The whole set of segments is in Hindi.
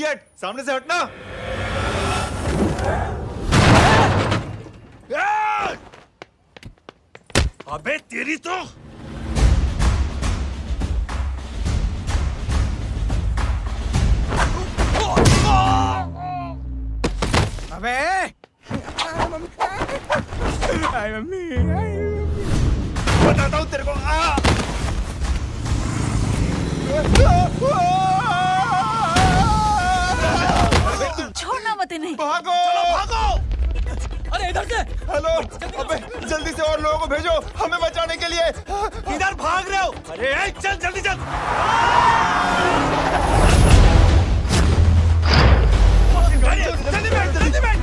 इडियट, सामने से हटना। अबे तेरी तो अबे मम्मी बताता हूँ तेरे को। छोड़ना मत इन्हें। भागो भागो। अरे इधर से। हेलो, अबे जल्दी से और लोगों को भेजो हमें बचाने के लिए। किधर भाग रहे हो? अरे चल जल्दी चल। जल्दी बैठ, जल्दी बैठ।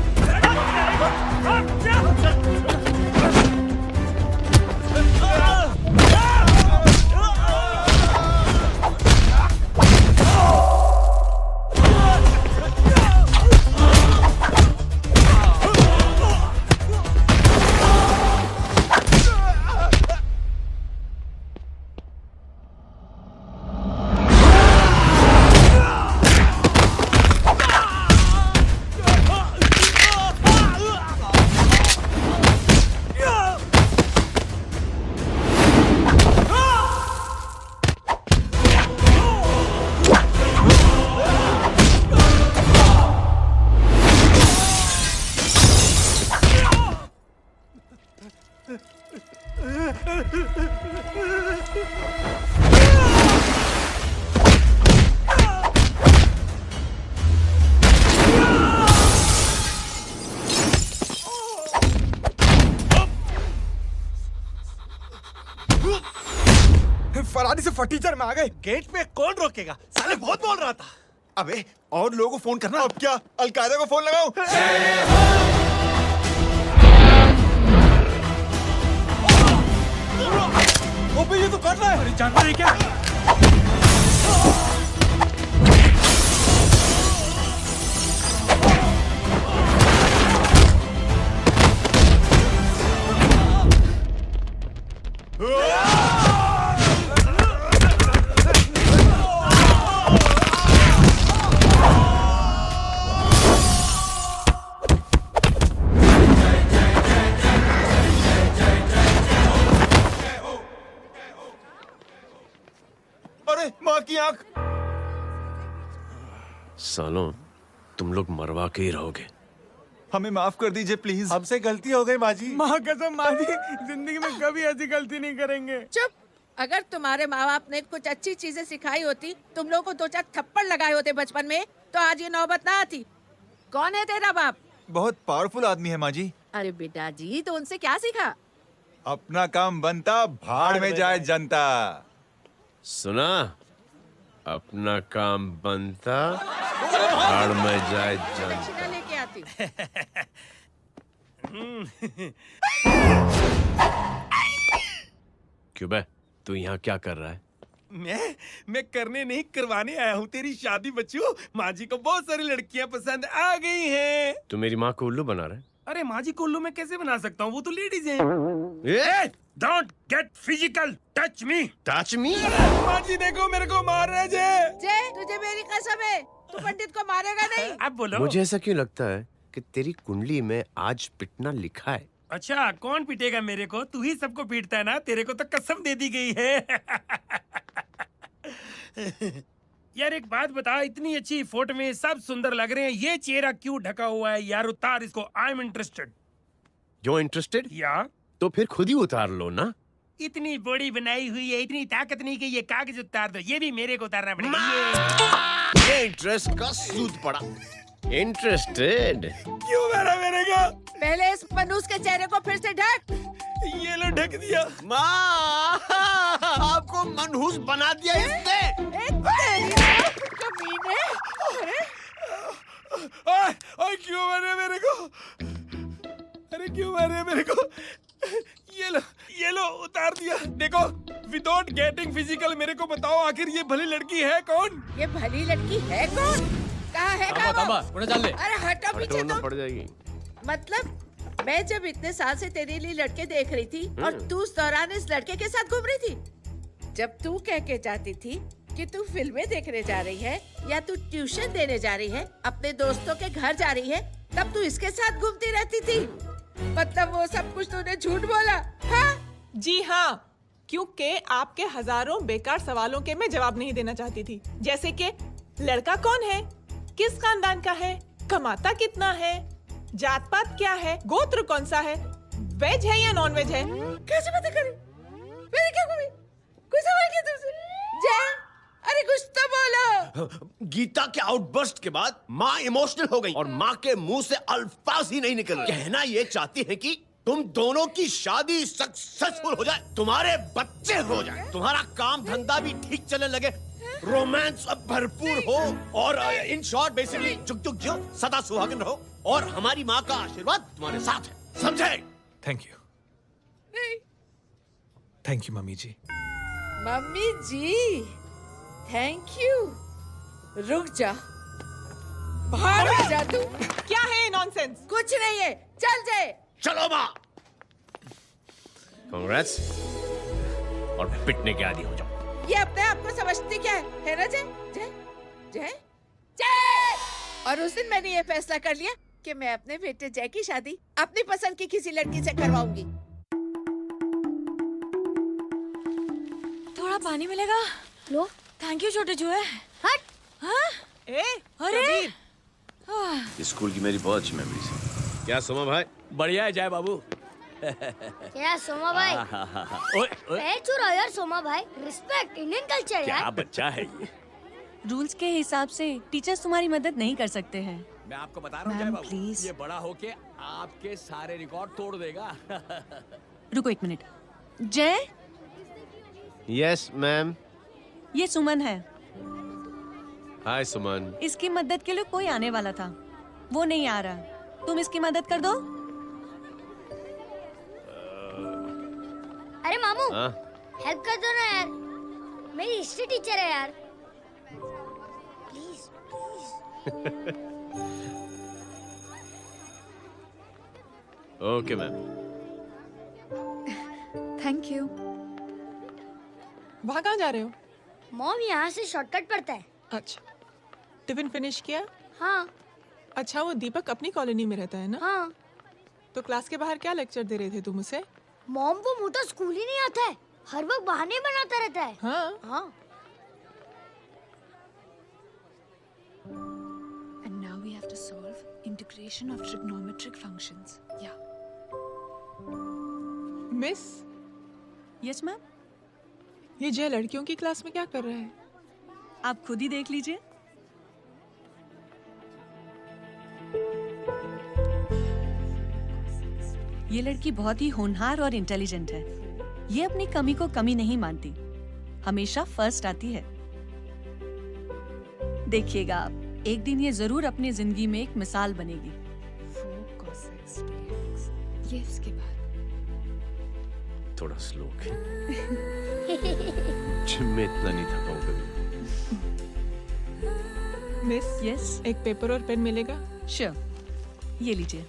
फरारी से फटीचर में आ गए। गेट पे कौन रोकेगा? साले बहुत बोल रहा था। अबे और लोगों को फोन करना। अब क्या अलकायदा को फोन लगाऊं? ओपी ये तो कर रहा है। अरे जानना है क्या? अरे माँ की आंख। सालों तुम लोग मरवा के ही रहोगे। हमें माफ कर दीजिए प्लीज। हमसे गलती हो गई माजी। माँ कसम माँ जी, जिंदगी में कभी ऐसी गलती नहीं करेंगे। चुप। अगर तुम्हारे माँ बाप ने कुछ अच्छी चीजें सिखाई होती, तुम लोगों को 2-4 थप्पड़ लगाए होते बचपन में, तो आज ये नौबत ना आती। कौन है तेरा बाप? बहुत पावरफुल आदमी है माँ जी। अरे बेटा जी, तो उनसे क्या सीखा? अपना काम बनता, भाड़ में जाए जनता। सुना? अपना काम बनता, भाड़ में जाए जनता। दक्षिणा लेके आती। क्यों बे, तू यहाँ क्या कर रहा है? मैं करने नहीं करवाने आया हूँ तेरी शादी बच्चों। माँ जी को बहुत सारी लड़कियाँ पसंद आ गई हैं। तू मेरी माँ को उल्लू बना रहा है? अरे माँ जी को उल्लू मैं कैसे बना सकता हूँ? वो तो लेडीज हैं। Don't get physical, touch me. Touch me? माँ जी देखो मेरे को मार रहे जय। जय, तुझे मेरी कसम है, तू पंडित को मारेगा नहीं। अब बोलो। मुझे ऐसा क्यों लगता है कि तेरी कुंडली में आज पिटना लिखा है? अच्छा, कौन पीटेगा मेरे को? तू ही सबको पीटता है ना। तेरे को तो कसम दे दी गई है। यार एक बात बता, इतनी अच्छी फोटो में सब सुंदर लग रहे हैं, ये चेहरा क्यों ढका हुआ है? यार उतार इसको। I am interested. You interested? या तो फिर खुद ही उतार लो ना। इतनी बॉडी बनाई हुई है, इतनी ताकत नहीं कि ये कागज उतार दो। ये भी मेरे को उतारना पड़ेगा। ये इंटरेस्ट का सूद पड़ा। इंटरेस्टेड? क्यों मारा मेरे को? पहले इस मनूस के चेहरे को फिर से ढक। ये लो ढक दिया। माँ, आपको मनहूस बना दिया इसने। कमीने। ओए क्यों मारे मेरे को? अरे क्यों मारे मेरे को? ये लो उतार दिया। देखो, विदाउट गेटिंग फिजिकल मेरे को बताओ आखिर ये भली लड़की है कौन? ये भली लड़की है कौन? कहाँ है? उन्हें डाल ले। अरे हटो पीछे हटो ना, तो। पड़ जाएगी। मतलब मैं जब इतने साल से तेरे लिए लड़के देख रही थी और तू उस दौरान इस लड़के के साथ घूम रही थी। जब तू कह के जाती थी कि तू फिल्में देखने जा रही है या तू ट्यूशन देने जा रही है, अपने दोस्तों के घर जा रही है, तब तू इसके साथ घूमती रहती थी। मतलब वो सब कुछ तूने झूठ बोला, हाँ? जी हाँ, क्योंकि आपके हजारों बेकार सवालों के मैं जवाब नहीं देना चाहती थी। जैसे कि लड़का कौन है, किस खानदान का है, कमाता कितना है, जात पात क्या है, गोत्र कौन सा है, वेज है या नॉन वेज है। कैसे पता करी? मैंने क्या कभी कोई सवाल किया तुमसे? जय, अरे कुछ तो बोलो। गीता के आउटबर्स्ट के बाद माँ इमोशनल हो गई और माँ के मुंह से अल्फाज ही नहीं निकल रहे। कहना ये चाहती है कि तुम दोनों की शादी सक्सेसफुल हो जाए, तुम्हारे बच्चे हो जाए, तुम्हारा काम धंधा भी ठीक चलने लगे, रोमांस अब भरपूर हो और इन शॉर्ट बेसिकली जुग जुग जियो, सदा सुहागन रहो और हमारी माँ का आशीर्वाद तुम्हारे साथ है, समझे? थैंक यू, नहीं, thank you mummy ji. Mummy ji, thank you. रुक जा, बाहर आ जा तू। क्या है ये नॉनसेंस? कुछ नहीं है, चल जाए। चलो माँ, कांग्रेस और पिटने के आदी हो जाओ। ये अपने आप को समझती क्या है ना जय? जय जय जय। और उस दिन मैंने ये फैसला कर लिया कि मैं अपने बेटे जय की शादी अपनी पसंद की किसी लड़की से करवाऊंगी। थोड़ा पानी मिलेगा? लो, थैंक यू छोटे चूहे। हट। हाँ? ए, अरे स्कूल की मेरी बहुत अच्छी मेमोरीज है। क्या सोमा भाई? बढ़िया है जय बाबू। क्या सोमा भाई? ओए, ओए, पैर छुरा यार सोमा भाई, रिस्पेक्ट इंडियन कल्चर क्या यार। बच्चा है ये। रूल्स के हिसाब से टीचर्स तुम्हारी मदद नहीं कर सकते हैं। मैं आपको बता रहा हूँ जय मैम, बाबू, प्लीज। ये बड़ा होके आपके सारे रिकॉर्ड तोड़ देगा। रुको एक मिनट। जय, यस मैम। ये सुमन है। हाय सुमन। इसकी मदद के लिए कोई आने वाला था, वो नहीं आ रहा। तुम इसकी मदद कर दो। अरे मामू, हाँ? हेल्प कर दो ना यार, मेरी हिस्ट्री टीचर है यार। Please please. Okay ma'am. Thank you. वहाँ कहाँ जा रहे हो? मॉम यहाँ से शॉर्टकट पड़ता है। अच्छा, टिफिन फिनिश किया? हाँ अच्छा, वो दीपक अपनी कॉलोनी में रहता है ना? हाँ। तो क्लास के बाहर क्या लेक्चर दे रहे थे तुम उसे? मॉम को मुँह तो स्कूल ही नहीं आता है, हर वक्त बहाने बनाता रहता है। हाँ। हाँ। And now we have to solve integration of trigonometric functions. Yeah. Miss, Yes, ma'am. ये जय लड़कियों की क्लास में क्या कर रहा है? आप खुद ही देख लीजिए। ये लड़की बहुत ही होनहार और इंटेलिजेंट है। ये अपनी कमी को कमी नहीं मानती, हमेशा फर्स्ट आती है। देखिएगा आप, एक दिन ये जरूर अपनी जिंदगी में एक मिसाल बनेगी। ये इसके बाद थोड़ा स्लो जिम में इतना नहीं था पाऊँ कभी। मिस, यस, एक पेपर और पेन मिलेगा? श्योर, ये लीजिए।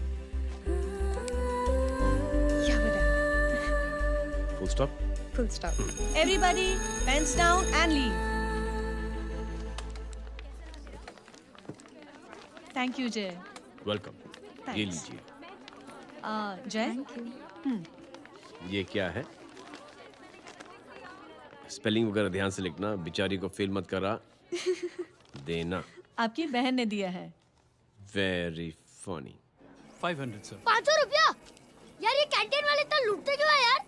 Full stop. Full stop. Everybody, pens down and leave. Thank you, Jay. Welcome. Thanks. ये लीजिए। Jay? ये क्या है? स्पेलिंग वगैरह ध्यान से लिखना, बेचारी को फेल मत करा देना। आपकी बहन ने दिया है। Very funny. 500 सर। 500 रुपया? यार ये कैंटीन वाले इतना लूटते क्यों है यार?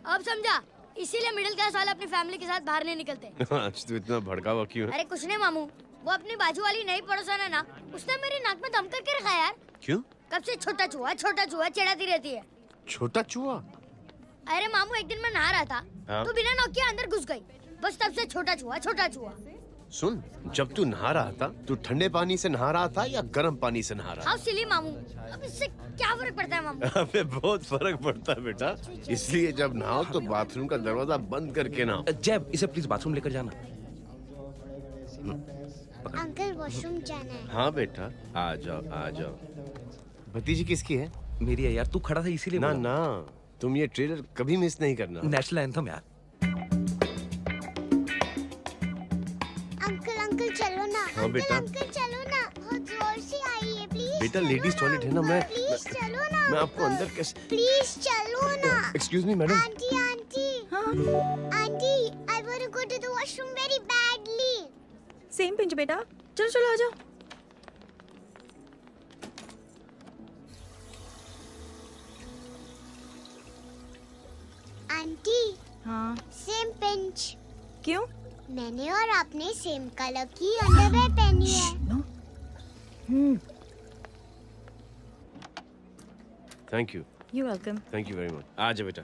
अब समझा, इसीलिए मिडिल क्लास वाले अपनी फैमिली के साथ बाहर नहीं निकलते। आज तू इतना भड़का हुआ क्यों है? अरे कुछ नहीं मामू, वो अपनी बाजू वाली नई पड़ोसन है ना, उसने मेरी नाक में दम करके रखा यार। क्यों? कब से छोटा चूहा चिढ़ाती रहती है। छोटा चूहा? अरे मामू, एक दिन मैं नहा रहा था, हाँ? तो बिना नॉक के अंदर घुस गई, बस तब से छोटा चूहा। सुन, जब तू नहा रहा था, तू ठंडे पानी से नहा रहा था या गर्म पानी से नहा रहा हाउ सिली मामू, अब इससे क्या फर्क पड़ता है मामू? था? अबे बहुत फर्क पड़ता है बेटा, इसलिए जब नहाओ तो बाथरूम का दरवाजा बंद करके नहाओ। जय, इसे प्लीज बाथरूम लेकर जाना। अंकल वॉशरूम जाना है। हाँ बेटा, आ जाओ। भतीजी किसकी है? मेरी है यार, तू खड़ा था इसीलिए ना बोला। ना, तुम ये ट्रेलर कभी मिस नहीं करना। नेशनल एंथम यार। चलो ना। हाँ बेटा। अंकल चलो ना, बहुत जोर से आई है, प्लीज। बेटा लेडीज टॉयलेट है ना, प्लीज चलो ना। मैं आपको अंदर कैसे? प्लीज चलो ना। Excuse me madam. Aunty aunty aunty, I want to go to the washroom very badly. Same pinch बेटा, चलो चलो आ जाओ। आंटी हाँ सेम पिंच। क्यों? मैंने और आपने सेम कलर की अंडरवेयर पहनी है। Thank you, you welcome. Thank you very much. आ जा बेटा,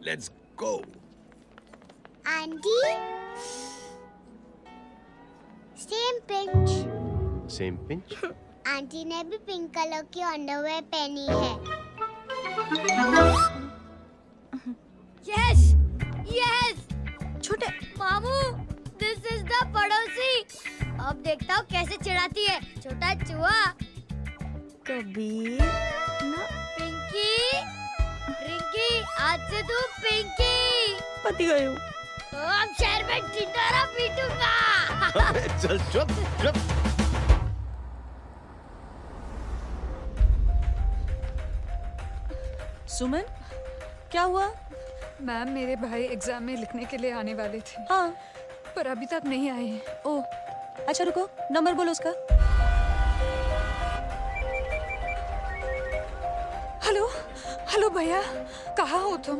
let's go. Aunty same pinch. Same pinch. Aunty ने भी पिंक कलर की अंडरवेयर पहनी है। Yes yes. छोटे मामू, दिस इज द पड़ोसी। अब देखता हूँ कैसे चिढ़ाती है छोटा चूहा। कबीर ना पिंकी रिंकी, आज से तू पिंकी। पति गए हो। अब शहर में ढिंढोरा पीटूंगा। चल चुप चुप। सुमन, क्या हुआ? मैम, मेरे भाई एग्जाम में लिखने के लिए आने वाले थे, हाँ पर अभी तक नहीं आए हैं। ओह अच्छा, रुको, नंबर बोलो उसका। हेलो हेलो भैया, कहाँ हो तुम?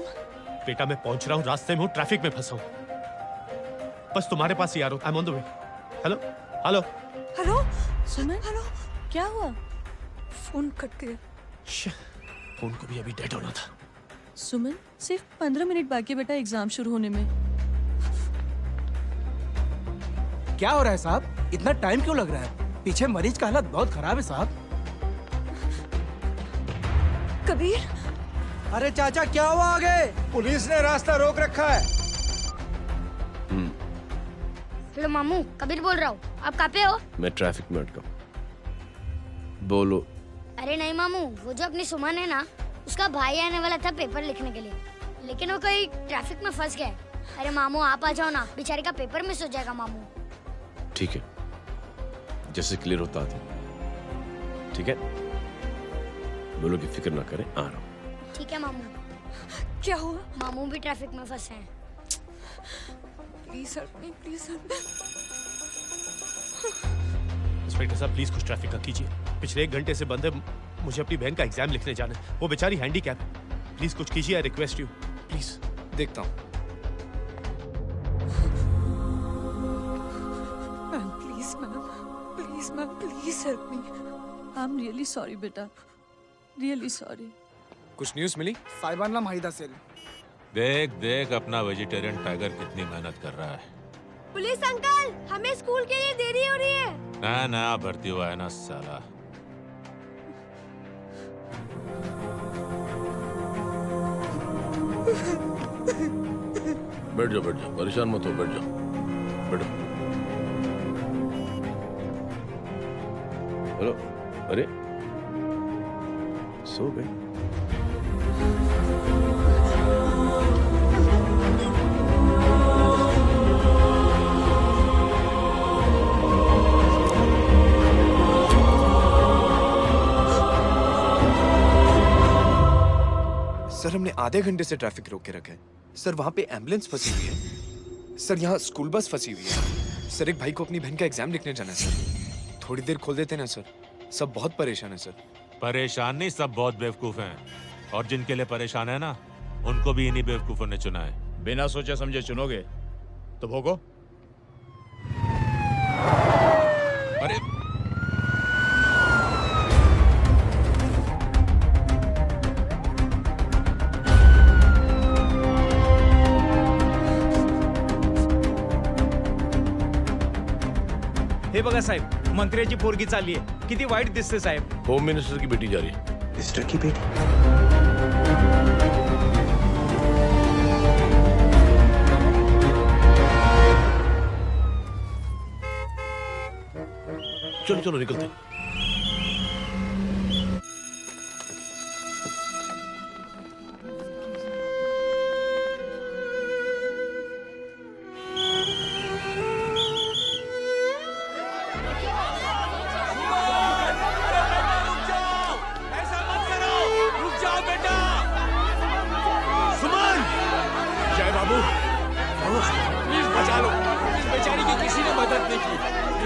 बेटा मैं पहुंच रहा हूँ, रास्ते में हूँ, ट्रैफिक में फंसा हूँ, बस तुम्हारे पास ही आ रहा हूँ। I am on the way. Hello hello hello Suman, hello, क्या हुआ? फोन कट गया। फोन को भी अभी डेड होना था। सुमन, सिर्फ 15 मिनट बाकी बेटा एग्जाम शुरू होने में। क्या हो रहा है साहब? इतना टाइम क्यों लग रहा है? पीछे मरीज का हालत बहुत खराब है साहब। कबीर, अरे चाचा क्या हुआ आगे? पुलिस ने रास्ता रोक रखा है। हेलो मामू, कबीर बोल रहा हूँ। आप कहाँ पे हो? मैं ट्रैफिक में अटका हूँ। बोलो। अरे नहीं मामू, वो जो अपनी सुमन है ना, उसका भाई आने वाला था पेपर लिखने के लिए, लेकिन वो कहीं ट्रैफिक में फंस गया है। अरे मामू आप आ जाओ ना, बेचारे का पेपर मिस हो जाएगा मामू। ठीक है, जैसे क्लियर होता है। ठीक है, बोलो कि फिक्र ना करें, आ रहा हूँ। ठीक है मामू। क्या हुआ? मामू भी ट्रैफिक में फंसे हैं। Please help me, please help me. Inspector साहब प्लीज कुछ ट्रैफिक का कीजिए, पिछले 1 घंटे से बंद है, मुझे अपनी बहन का एग्जाम लिखने जाना है, वो बेचारी हैंडीकैप है। प्लीज कुछ कीजिए, आई रिक्वेस्ट यू प्लीज। देखता हूँ। Ma'am please help me. I am really sorry बेटा, रियली सॉरी। कुछ न्यूज़ मिली? साहिबान माहिदा सेल। देख देख अपना वेजिटेरियन टाइगर कितनी मेहनत कर रहा है। पुलिस अंकल, हमें स्कूल के लिए देरी हो रही है। नया नया भर्ती हुआ है ना साला। बैठ जाओ, परेशान मत हो, बैठ जाओ, बैठो। हेलो, अरे सो गए? सर हमने आधे घंटे से ट्रैफिक रोक के रखा है। सर वहाँ पे एम्बुलेंस फंसी हुई है। सर यहाँ स्कूल बस फंसी हुई है। सर एक भाई को अपनी बहन का एग्जाम लिखने जाना है सर। थोड़ी देर खोल देते ना सर, सब बहुत परेशान है सर। परेशान नहीं, सब बहुत बेवकूफ हैं, और जिनके लिए परेशान है ना, उनको भी इन्हीं बेवकूफों ने चुना है। बिना सोचे समझे चुनोगे तो भोगो। अरे हे बघा साहेब, मंत्र्याची पोरगी चालली आहे. किती वाईट दिसते साहेब. होम मिनिस्टर की बेटी जा रही है। मिनिस्टर की बेटी? चलो चलो निकलते हैं।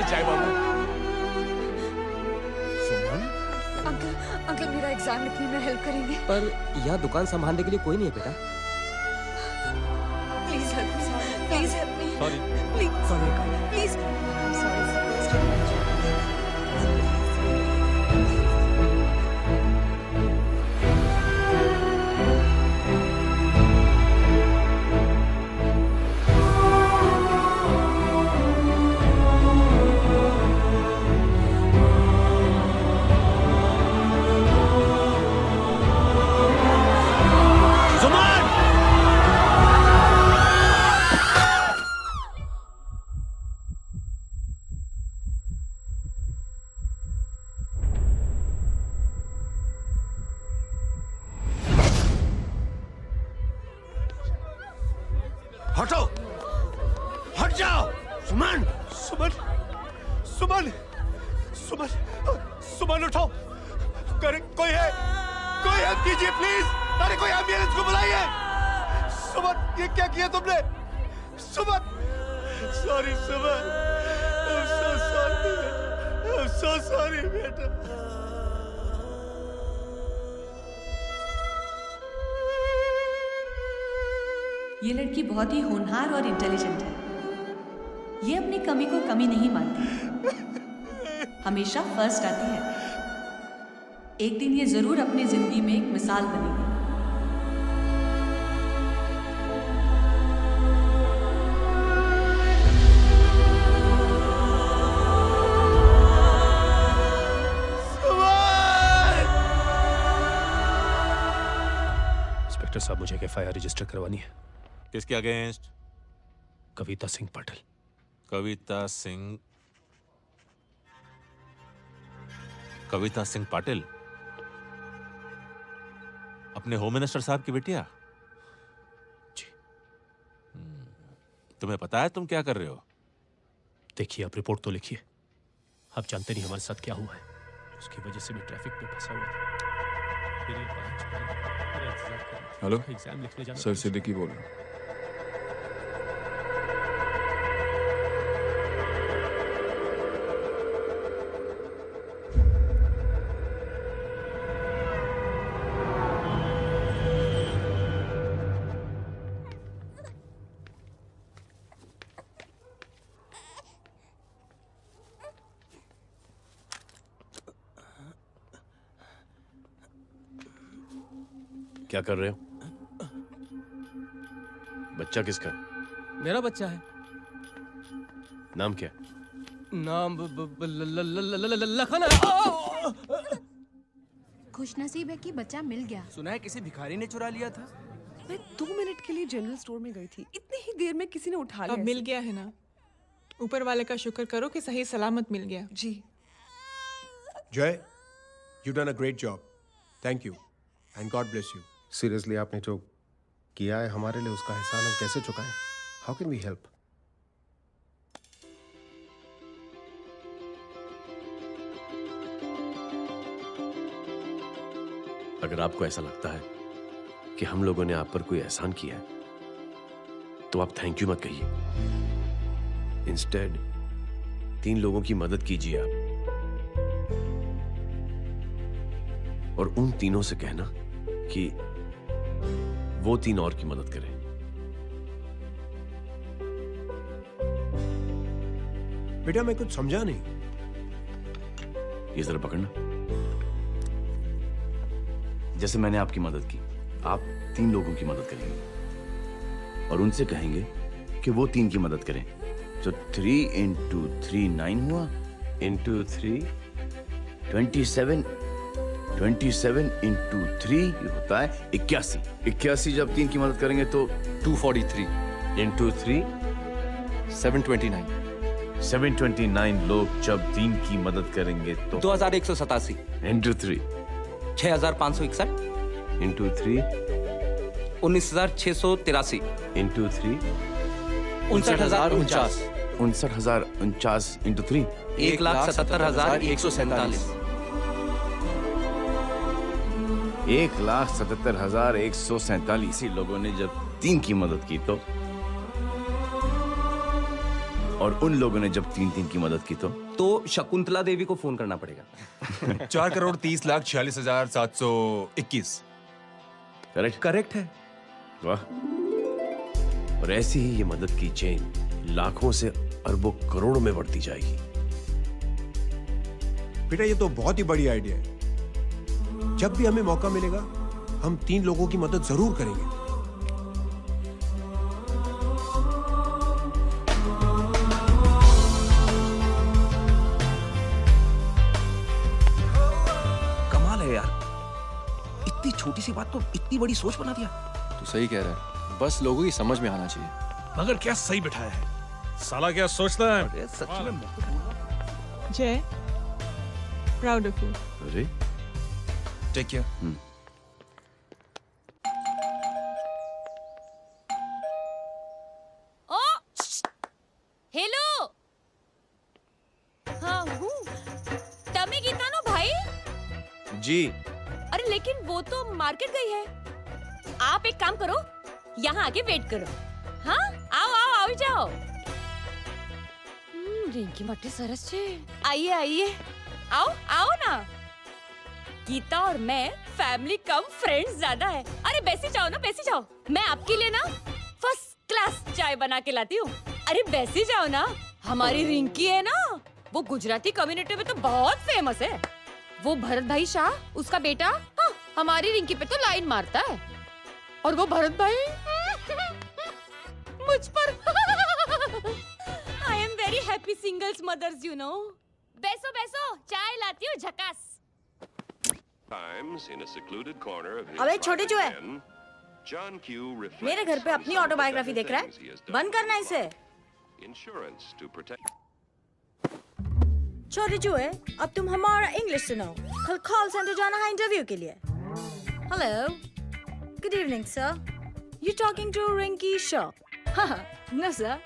जाए बाबू। अंकल मेरा एग्जाम लिखने में हेल्प करेंगे? पर यहाँ दुकान संभालने के लिए कोई नहीं है बेटा। Please help me, please help me. Sorry. Please please. I am sorry. हटो, हट जाओ। सुमन, सुमन, सुमन, सुमन, सुमन उठो। कोई है? कोई हेल्प कीजिए प्लीज। अरे कोई एम्बुलेंस को बुलाइए। सुमन, ये क्या किया तुमने? Suman, sorry Suman, I'm so sorry, I'm so sorry बेटा। ये लड़की बहुत ही होनहार और इंटेलिजेंट है। ये अपनी कमी को कमी नहीं मानती, हमेशा फर्स्ट आती है। एक दिन ये जरूर अपनी जिंदगी में एक मिसाल बनेगी। इंस्पेक्टर साहब, मुझे एफआईआर रजिस्टर करवानी है। किसके अगेंस्ट? कविता सिंह पाटिल। कविता सिंह पाटिल, अपने होम मिनिस्टर साहब की बिटिया? जी। तुम्हें पता है तुम क्या कर रहे हो? देखिए, आप रिपोर्ट तो लिखिए। आप जानते नहीं हमारे साथ क्या हुआ है। उसकी वजह से मैं ट्रैफिक में फंसा हुआ था। फिर ये 5 मेरा इंतजार कर रहा था। हेलो एग्जाम लिखने जाना। सर, सिद्दीकी बोल रहा हूँ। क्या कर रहे हो? बच्चा किसका? मेरा बच्चा है। नाम क्या? नाम लखन। खुशनसीब है कि बच्चा मिल गया। सुना है किसी भिखारी ने चुरा लिया था। मैं 2 मिनट के लिए जनरल स्टोर में गई थी, इतनी ही देर में किसी ने उठा लिया। अब मिल गया है ना। ऊपर वाले का शुक्र करो कि सही सलामत मिल गया। जी। जय, you done a great job. Thank you and God bless you. Seriously, आपने जो किया है हमारे लिए, उसका एहसान हम कैसे चुकाएं? How can we help? अगर आपको ऐसा लगता है कि हम लोगों ने आप पर कोई एहसान किया है, तो आप थैंक यू मत कहिए। इंस्टेड 3 लोगों की मदद कीजिए आप, और उन तीनों से कहना कि वो 3 और की मदद करें। बेटा, मैं कुछ समझा नहीं। ये जरा पकड़ना। जैसे मैंने आपकी मदद की, आप 3 लोगों की मदद करेंगे और उनसे कहेंगे कि वो 3 की मदद करें। तो 3 into 3 9 हुआ, into 3 27 into 3 ये होता है 81। 81 जब 3 की मदद करेंगे तो 243 into 3 729। 729 लोग जब 3 की मदद करेंगे तो 2187 into 3 6561 into 3 19683 into 3 59049 59049 into 3 1,77,147 1,77,147 लोगों ने जब 3 की मदद की तो और उन लोगों ने जब 3-3 की मदद की तो शकुंतला देवी को फोन करना पड़ेगा। 4,30,46,721। करेक्ट है। वाह। और ऐसी ही ये मदद की चेन लाखों से अरबों करोड़ों में बढ़ती जाएगी। बेटा ये तो बहुत ही बड़ी आइडिया है। जब भी हमें मौका मिलेगा हम 3 लोगों की मदद जरूर करेंगे। कमाल है यार, इतनी छोटी सी बात को इतनी बड़ी सोच बना दिया। तू सही कह रहा है, बस लोगों की समझ में आना चाहिए। मगर क्या सही बिठाया है, साला क्या सोचता है। सच में जय, प्राउड ऑफ यू। अरे टेक केयर। ओ हेलो, हाँ हूँ तमी गीतानो भाई। जी। अरे लेकिन वो तो मार्केट गई है। आप एक काम करो, यहाँ आके वेट करो। हाँ आओ आओ आओ जाओ। रिंकी मट्टी सरस छे। आइए आइए, आओ आओ ना। गीता और मैं फैमिली कम फ्रेंड्स ज्यादा है। अरे बैसी जाओ ना, बैसी जाओ। मैं आपके लिए ना फर्स्ट क्लास चाय बना के लाती हूँ। अरे बैसी जाओ ना। हमारी रिंकी है ना, वो गुजराती कम्युनिटी में तो बहुत फेमस है। वो भरत भाई शाह, उसका बेटा, हाँ, हमारी रिंकी पे तो लाइन मारता है। और वो भरत भाई मुझ पर I am very happy singles mothers you know. बैसो बैसो, चाय लाती हूँ झकास। अबे छोटे जो है, मेरे घर पे अपनी ऑटोबायोग्राफी देख रहा है, बंद करना इसे। छोटे जो है, अब तुम हमारा इंग्लिश सुनो। कल कॉल सेंटर जाना है इंटरव्यू के लिए। Hello, good evening sir, you talking to Rinki Shaw? No sir,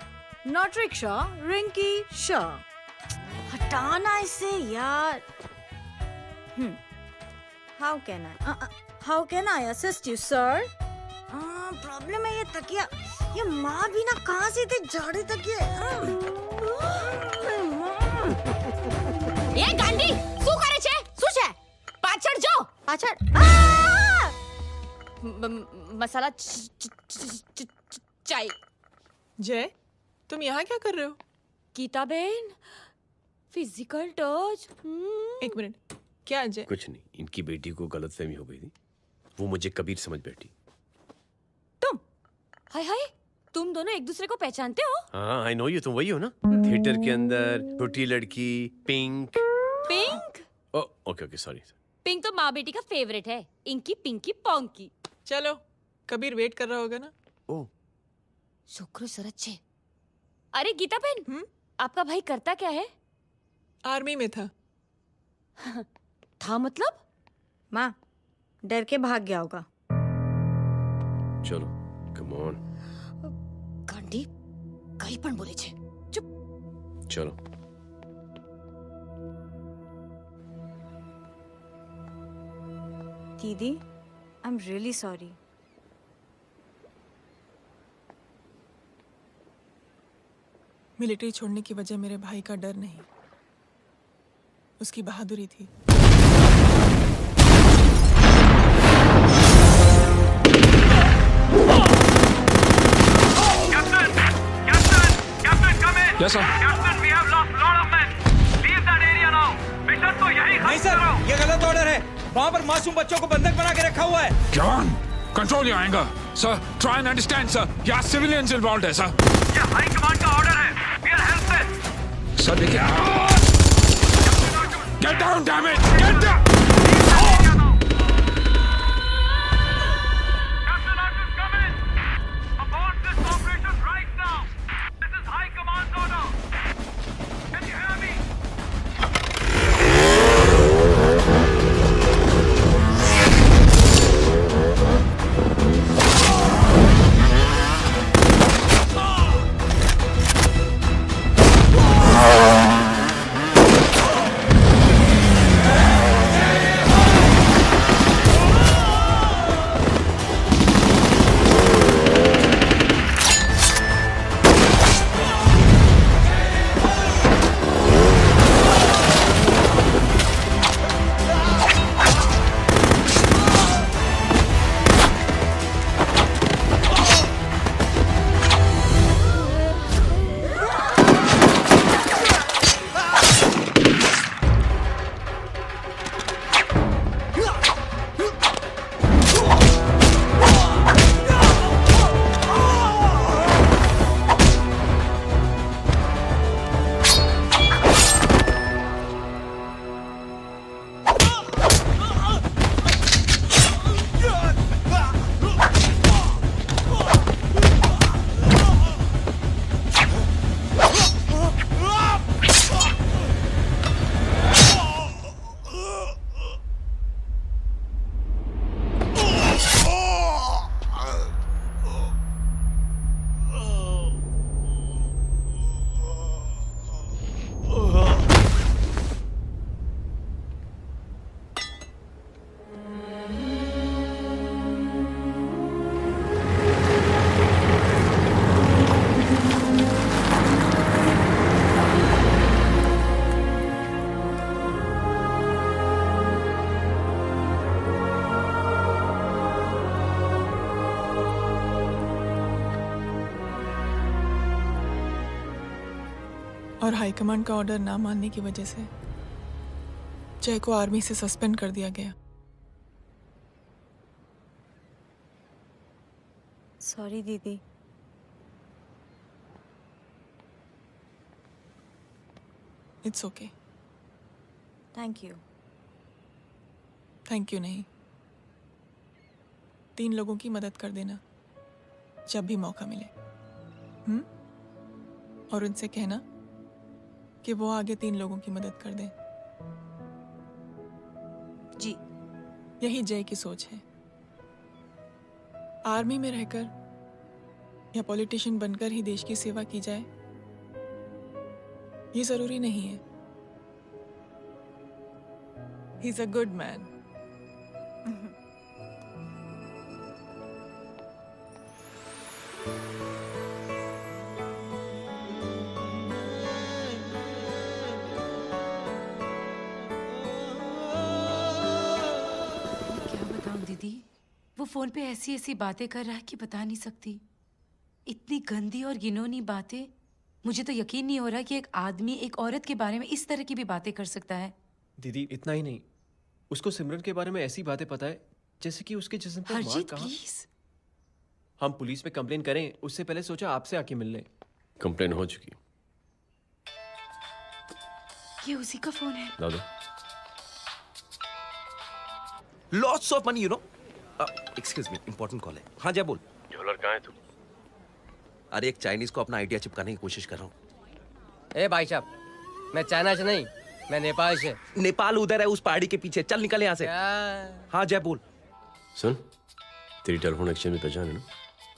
not rickshaw, Rinki Shaw. हटाना इसे यार। How can I assist you, sir? Problem है ये तकिया, ये माँ भी ना कहाँ से थे जाड़े तकिए। ये गांडी, શું કરે છે? શું છે? પાછળ જો, પાછળ। मसाला चाय। जय, तुम यहाँ क्या कर रहे हो? गीता बहन, फिजिकल टच। एक मिनट, क्या जय? कुछ नहीं, इनकी बेटी को गलतफहमी हो गई थी, वो मुझे कबीर समझ बैठी। हाय हाय, तुम दोनों एक दूसरे को पहचानते हो? हाँ, आई नो यू, तुम वही हो ना थिएटर के अंदर छोटी लड़की pink. Pink? Okay okay, sorry. Pink तो माँ बेटी का फेवरेट है, इंकी पिंकी पोंकी। चलो, कबीर वेट कर रहा होगा ना। ओ शुक्र सरत छे। अरे गीता बहन, आपका भाई करता क्या है? आर्मी में था। था मतलब? माँ, डर के भाग गया होगा। चलो, कम ऑन। गांडी, कहीं पण बोले छे। चुप। चलो। दीदी, I am really sorry. Military छोड़ने की वजह मेरे भाई का डर नहीं, उसकी बहादुरी थी। Yes, sir. Captain, we have lost lot of men. Leave that area now. Mission तो यही खत्म नहीं सर, ये गलत ऑर्डर है। वहाँ पर मासूम बच्चों को बंधक बना के रखा हुआ है। John, control your anger. Sir, try and understand, sir. यहाँ civilians involved है, sir. ये हाई कमांड का ऑर्डर है. We are helpless. Sir, देखिए। Get down, damn it! Get down! Captain Arjun, come in. Abort this operation right now. This is high command's order. Can you hear me? और हाईकमांड का ऑर्डर ना मानने की वजह से जय को आर्मी से सस्पेंड कर दिया गया। सॉरी दीदी। It's okay. Thank you. Thank you नहीं, 3 लोगों की मदद कर देना जब भी मौका मिले। और उनसे कहना कि वो आगे 3 लोगों की मदद कर दें। जी। यही जय की सोच है। आर्मी में रहकर या पॉलिटिशियन बनकर ही देश की सेवा की जाए, ये जरूरी नहीं है। He is a good man. क्या बताऊं दीदी, वो फोन पे ऐसी ऐसी बातें कर रहा है कि बता नहीं सकती। इतनी गंदी और घिनौनी बातें। मुझे तो यकीन नहीं हो रहा कि एक आदमी एक औरत के बारे में इस तरह की भी बातें कर सकता है। दीदी इतना ही नहीं, उसको सिमरन के बारे में ऐसी बातें पता है जैसे कि उसके जिस्म पर मार हरजीत कहाँ। प्लीज। हम पुलिस में कंप्लेन करें उससे पहले सोचा आपसे आके मिल लें। कंप्लेन हो चुकी। ये उसी का फोन है। दादा lots of money, you know. Excuse me, important call है। हाँ जय बोल। ज्वेलर कहाँ है तू? अरे एक चाइनीज को अपना आइडिया चिपकाने की कोशिश कर रहा हूँ। ए भाई साहब, मैं चाइना से नहीं, मैं नेपाल से। नेपाल उधर है उस पहाड़ी के पीछे। चल निकल यहाँ से। हाँ जय बोल। सुन, तेरी टेलीफोन एक्सचेंज में पहचान है ना?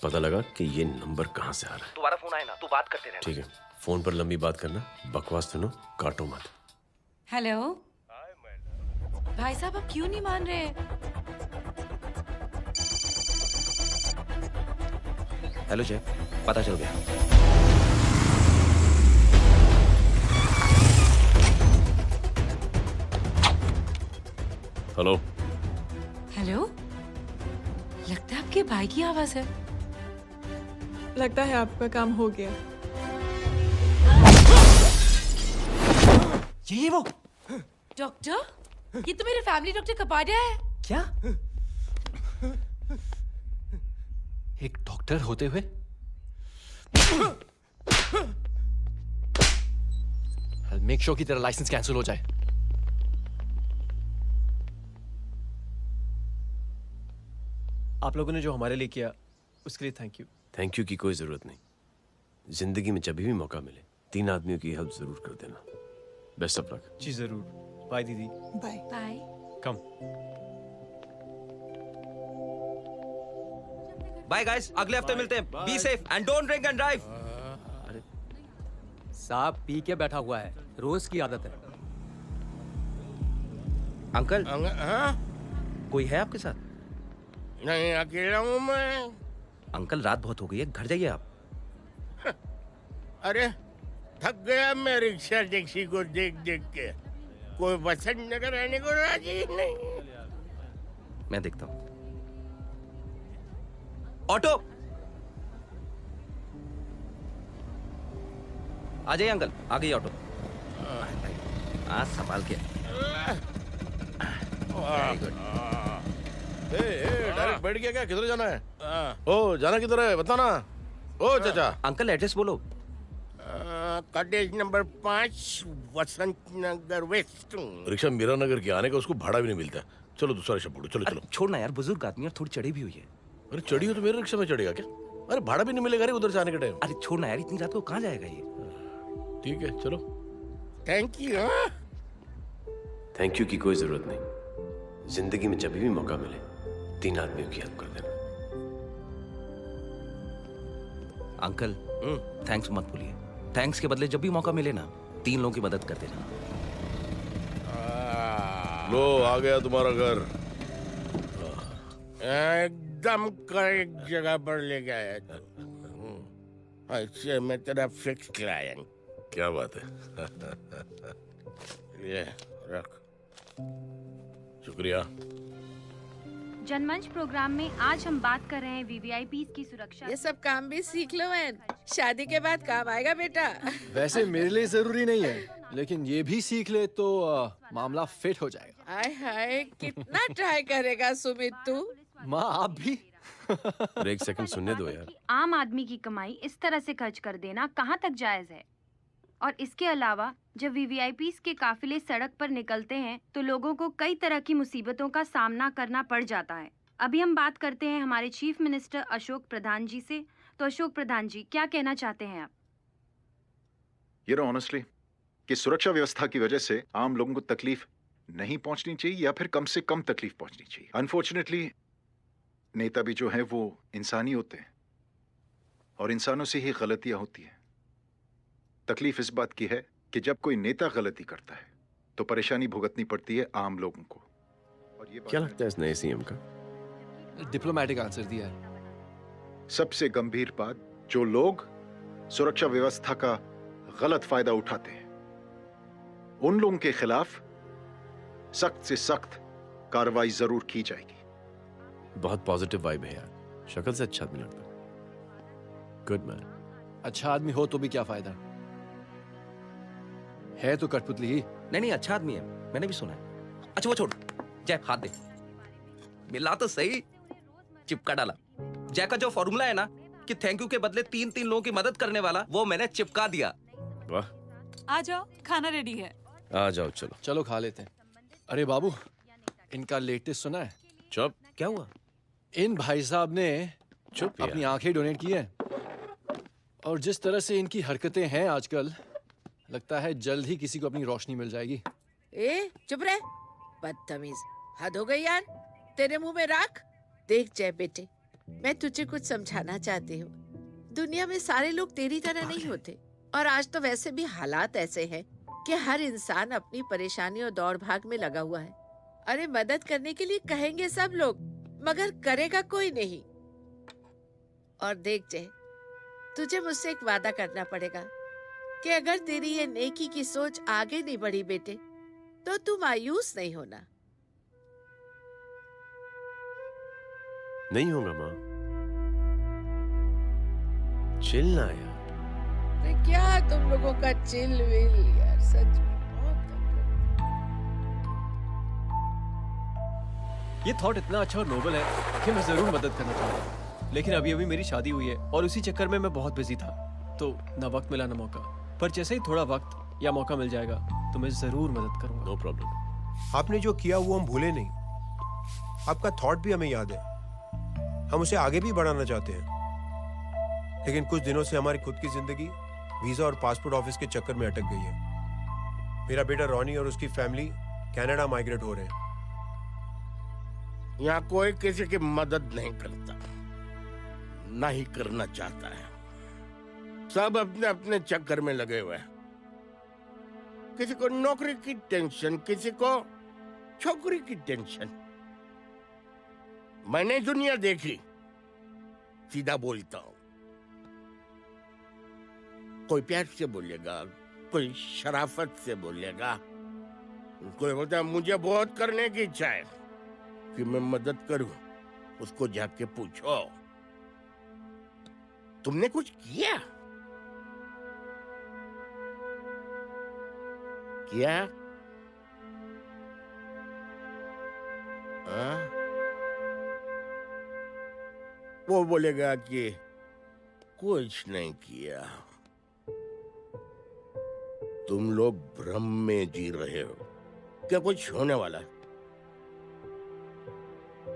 पता लगा कि ये नंबर कहाँ से आ रहा है। तुम्हारा फोन आए ना, तू बात करते रहना। ठीक है, फोन पर लंबी बात करना, बकवास सुनो, काटो मत। हेलो भाई साहब, आप क्यों नहीं मान रहे? हेलो जय, पता चल गया। हेलो हेलो, लगता है आपके भाई की आवाज है। लगता है आपका काम हो गया। ये वो डॉक्टर, ये तो मेरे फैमिली डॉक्टर कपाडिया है। क्या? एक डॉक्टर होते हुए? मेक श्योर कि तेरा लाइसेंस कैंसिल हो जाए। आप लोगों ने जो हमारे लिए किया उसके लिए थैंक यू। थैंक यू की कोई जरूरत नहीं। जिंदगी में जब भी मौका मिले 3 आदमियों की हेल्प जरूर कर देना। Best of luck. जी जरूर। बाय दीदी। Bye bye. Come. Bye guys, अगले हफ्ते मिलते हैं। Be safe and don't drink and drive. साहब पी के बैठा हुआ है, रोज की आदत है। अंकल हाँ? कोई है आपके साथ? नहीं, अकेला हूँ मैं। अंकल रात बहुत हो गई है, घर जाइए आप। अरे थक गया मैं रिक्शा टैक्सी को देख देख के। कोई वसंत नगर आने को राजी नहीं। मैं देखता हूँ। ऑटो आ जाइए अंकल, आ गई ऑटो। हाँ संभाल के। Very good. डायरेक्ट बैठ गया क्या? किधर जाना है? ओ जाना किधर है बता ना। ओ चाचा। अंकल एड्रेस बोलो। कॉटेज नंबर 5 वसंत नगर वेस्ट। रिक्शा मीरा नगर के आने का उसको भाड़ा भी नहीं मिलता। चलो दूसरा रिक्शा पकड़ो। चलो चलो। छोड़ना यार, बुजुर्ग आदमी और थोड़ी चढ़ी भी हुई है। अरे चढ़ी हो तो मेरे रिक्शा में चढ़ेगा क्या? अरे भाड़ा भी नहीं मिलेगा रे उधर से आने के टाइम। अरे छोड़ना यार, इतनी रात को कहाँ जाएगा ये? ठीक है चलो। Thank you. थैंक यू की कोई जरूरत नहीं। जिंदगी में जब भी मौका मिले 3 आदमियों की हेल्प कर देना। अंकल थैंक्स मत भूलिए। थैंक्स के बदले जब भी मौका मिले ना 3 लोगों की मदद कर देना। लो आ गया तुम्हारा घर। एकदम करेक्ट जगह पर ले गया तू। अच्छा मैं तेरा फिक्स क्लाइंट। क्या बात है। ये रख। शुक्रिया। जनमंच प्रोग्राम में आज हम बात कर रहे हैं वीवीआईपी की सुरक्षा। ये सब काम भी सीख लो एन, शादी के बाद काम आएगा बेटा। वैसे मेरे लिए जरूरी नहीं है, लेकिन ये भी सीख ले तो मामला फिट हो जाएगा। हाय हाय, कितना ट्राई करेगा सुमित तू? माँ आप भी। एक सेकंड सुनने दो यार। आम आदमी की कमाई इस तरह से खर्च कर देना कहाँ तक जायज है? और इसके अलावा जब वीवीआईपी के काफिले सड़क पर निकलते हैं तो लोगों को कई तरह की मुसीबतों का सामना करना पड़ जाता है। अभी हम बात करते हैं हमारे चीफ मिनिस्टर अशोक प्रधान जी से। तो अशोक प्रधान जी, क्या कहना चाहते हैं आप? ये ऑनेस्टली कि सुरक्षा व्यवस्था की वजह से आम लोगों को तकलीफ नहीं पहुंचनी चाहिए या फिर कम से कम तकलीफ पहुंचनी चाहिए। अनफॉर्चुनेटली नेता भी जो है वो इंसानी होते हैं और इंसानों से ही गलतियां होती हैं। तकलीफ इस बात की है कि जब कोई नेता गलती करता है तो परेशानी भुगतनी पड़ती है आम लोगों को। और ये क्या लगता है इस नए सीएम का? डिप्लोमेटिक आंसर दिया है। सबसे गंभीर बात, जो लोग सुरक्षा व्यवस्था का गलत फायदा उठाते हैं उन लोगों के खिलाफ सख्त से सख्त कार्रवाई जरूर की जाएगी। बहुत पॉजिटिव वाइब है यार, शक्ल से अच्छा आदमी लगता। Good man. अच्छा आदमी हो तो भी क्या फायदा है, तो कठपुतली ही। नहीं अच्छा आदमी है, मैंने भी सुना है। अच्छा वो छोड़, जय हाथ दे। मिला तो सही, चिपका डाला। जय का जो फॉर्मूला है ना कि थैंक यू के बदले 3 लोगों की मदद करने वाला, वो मैंने चिपका दिया। वाह। आ जाओ, खाना रेडी है। आ जाओ, चलो चलो खा लेते हैं। अरे बाबू, इनका लेटेस्ट सुना है? चुप। क्या हुआ? इन भाई साहब ने चुप अपनी आंखें डोनेट की हैं और जिस तरह से इनकी हरकतें हैं आजकल, लगता है जल्द ही किसी को अपनी रोशनी मिल जाएगी। ए चुप रह, बदतमीज, हद हो गई यार। तेरे मुंह में राख। देख जय बेटे, मैं तुझे कुछ समझाना चाहती हूँ। दुनिया में सारे लोग तेरी तरह नहीं होते और आज तो वैसे भी हालात ऐसे हैं कि हर इंसान अपनी परेशानी और दौड़ भाग में लगा हुआ है। अरे मदद करने के लिए कहेंगे सब लोग, मगर करेगा कोई नहीं। और देख जय, तुझे मुझसे एक वादा करना पड़ेगा कि अगर तेरी ये नेकी की सोच आगे नहीं बढ़ी बेटे, तो तू मायूस नहीं होना। नहीं होगा माँ, चिल ना यार। अरे क्या तुम लोगों का चिल विल यार, सच में ये थॉट इतना अच्छा और नोबल है कि मैं जरूर मदद करना चाहूंगा, लेकिन अभी अभी मेरी शादी हुई है और उसी चक्कर में मैं बहुत बिजी था, तो ना वक्त मिला ना मौका। पर जैसे ही थोड़ा वक्त या मौका मिल जाएगा तो मैं जरूर मदद करूंगा। No problem. आपने जो किया वो हम भूले नहीं, आपका थॉट भी हमें याद है, हम उसे आगे भी बढ़ाना चाहते हैं। लेकिन कुछ दिनों से हमारी खुद की जिंदगी वीजा और पासपोर्ट ऑफिस के चक्कर में अटक गई है। मेरा बेटा रॉनी और उसकी फैमिली कनाडा माइग्रेट हो रहे हैं। यहाँ कोई किसी की मदद नहीं करता, ना ही करना चाहता है। सब अपने अपने चक्कर में लगे हुए हैं। किसी को नौकरी की टेंशन, किसी को छोकरी की टेंशन। मैंने दुनिया देखी, सीधा बोलता हूं। कोई प्यार से बोलेगा, कोई शराफत से बोलेगा, कोई बोलता है मुझे बहुत करने की इच्छा है कि मैं मदद करूं। उसको जाके पूछो तुमने कुछ किया? क्या? वो बोलेगा कि कुछ नहीं किया। तुम लोग भ्रम में जी रहे हो। क्या कुछ होने वाला?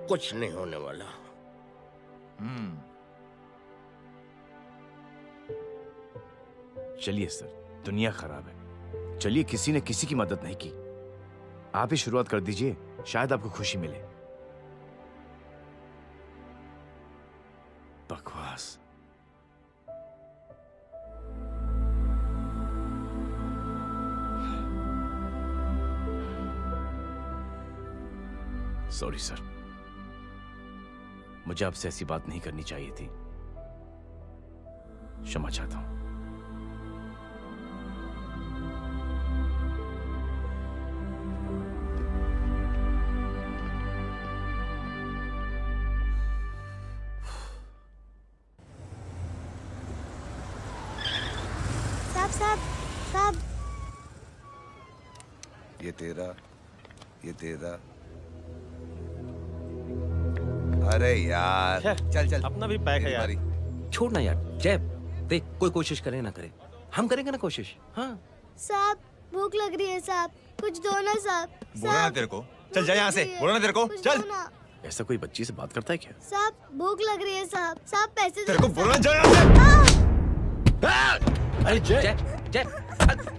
कुछ नहीं होने वाला। चलिए सर, दुनिया खराब है, चलिए किसी ने किसी की मदद नहीं की, आप ही शुरुआत कर दीजिए, शायद आपको खुशी मिले। बकवास। सॉरी सर, मुझे आपसे ऐसी बात नहीं करनी चाहिए थी, क्षमा चाहता हूं। साहब साहब साहब ये तेरा, ये तेरा। अरे यार चल चल, अपना भी पैक है यार। छोड़ ना यार जय, देख कोई कोशिश करे ना करे, हम करेंगे ना कोशिश। हाँ साहब भूख लग रही है साहब, कुछ दो ना साहब। बोला ना तेरे को, चल जा यहाँ से, बोला ना तेरे को, चल। ऐसा कोई बच्ची से बात करता है क्या? साहब भूख लग रही है साहब, साहब पैसे तेरे को बोला जा। अरे जय जय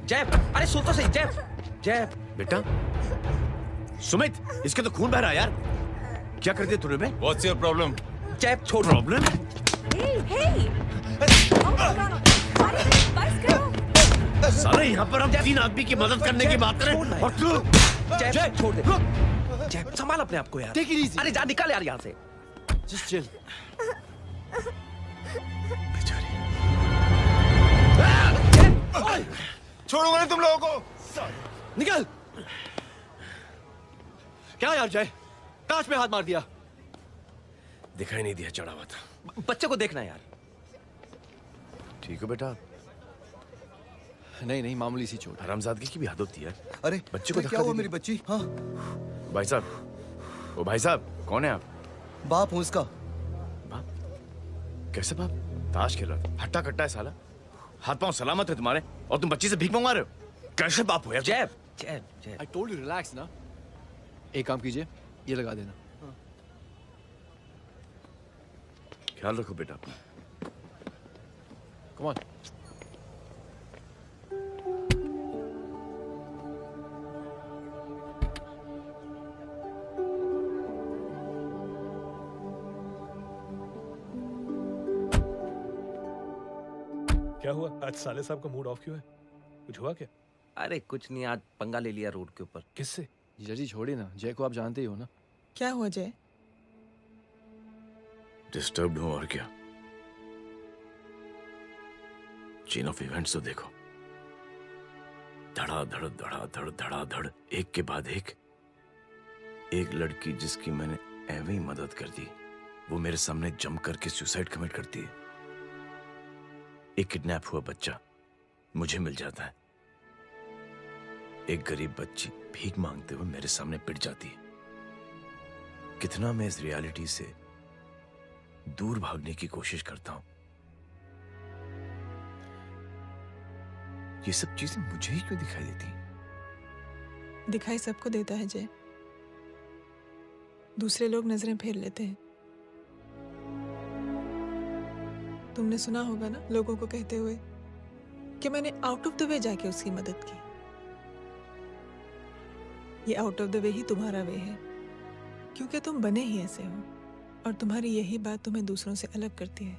जय, अरे सुन तो सही जय। जय बेटा सुमित, इसके तो खून बह रहा है यार, क्या कर दिया तूने बे? What's your problem? जय छोड़। प्रॉब्लम? सारे यहाँ पर हम 3 आदमी की मदद करने की बात करें और तू जय छोड़ दे। जय संभाल अपने आप को यार। Take it easy. अरे जा निकल यार यहाँ से। Just chill. छोड़ूंगा नहीं तुम लोगों को। निकल। क्या यार जय, कांच में हाथ मार दिया। दिखाई नहीं दिया, चढ़ा हुआ था। बच्चे को देखना यार। ठीक हो बेटा? नहीं नहीं, मामूली सी चोट। हरामजादगी की भी हद होती है। अरे बच्चे को क्या हुआ मेरी बच्ची? हाँ भाई साहब, ओ भाई साहब कौन है आप? बाप हूँ उसका। बाप? कैसे बाप? ताश खेल रहा था, हट्टा कट्टा है साला। हाथ पांव सलामत है तुम्हारे और तुम बच्ची से भीख मंगवा रहे हो? कैसे बाप हो यार? जय जय जय। I told you relax ना। एक काम कीजिए, ये लगा देना। ख्याल रखो बेटा अपना। Come on. क्या हुआ आज साले साहब का मूड ऑफ क्यों है? कुछ हुआ क्या? अरे कुछ नहीं, आज पंगा ले लिया रोड के ऊपर। किससे? जीजा जी छोड़िए ना, जय को आप जानते ही हो ना। क्या हुआ जय? डिस्टर्ब्ड हूं और क्या। चेन ऑफ इवेंट्स तो देखो, धड़ाधड़ धड़ाधड़ धड़ाधड़, एक के बाद एक लड़की जिसकी मैंने एवं ही मदद कर दी, वो मेरे सामने जम करके सुसाइड कमिट करती है। एक किडनैप हुआ बच्चा मुझे मिल जाता है। एक गरीब बच्ची भीख मांगते हुए मेरे सामने पिट जाती है। कितना मैं इस रियलिटी से दूर भागने की कोशिश करता हूं। ये सब चीजें मुझे ही क्यों दिखाई देती? दिखाई सबको देता है जय, दूसरे लोग नजरें फेर लेते हैं। तुमने सुना होगा ना लोगों को कहते हुए कि मैंने आउट ऑफ द वे जाके उसकी मदद की। ये आउट ऑफ द वे ही तुम्हारा वे है, क्योंकि तुम बने ही ऐसे हो और तुम्हारी यही बात तुम्हें दूसरों से अलग करती है।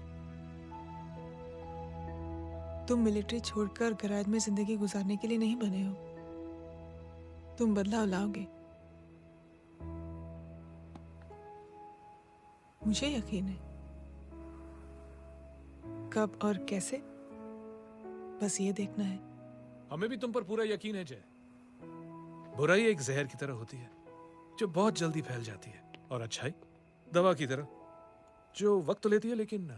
तुम मिलिट्री छोड़कर गैराज में जिंदगी गुजारने के लिए नहीं बने हो। तुम बदलाव लाओगे, मुझे यकीन है। कब और कैसे, बस ये देखना है। हमें भी तुम पर पूरा यकीन है जय। बुराई एक जहर की तरह होती है जो बहुत जल्दी फैल जाती है, और अच्छाई दवा की तरह जो वक्त लेती है लेकिन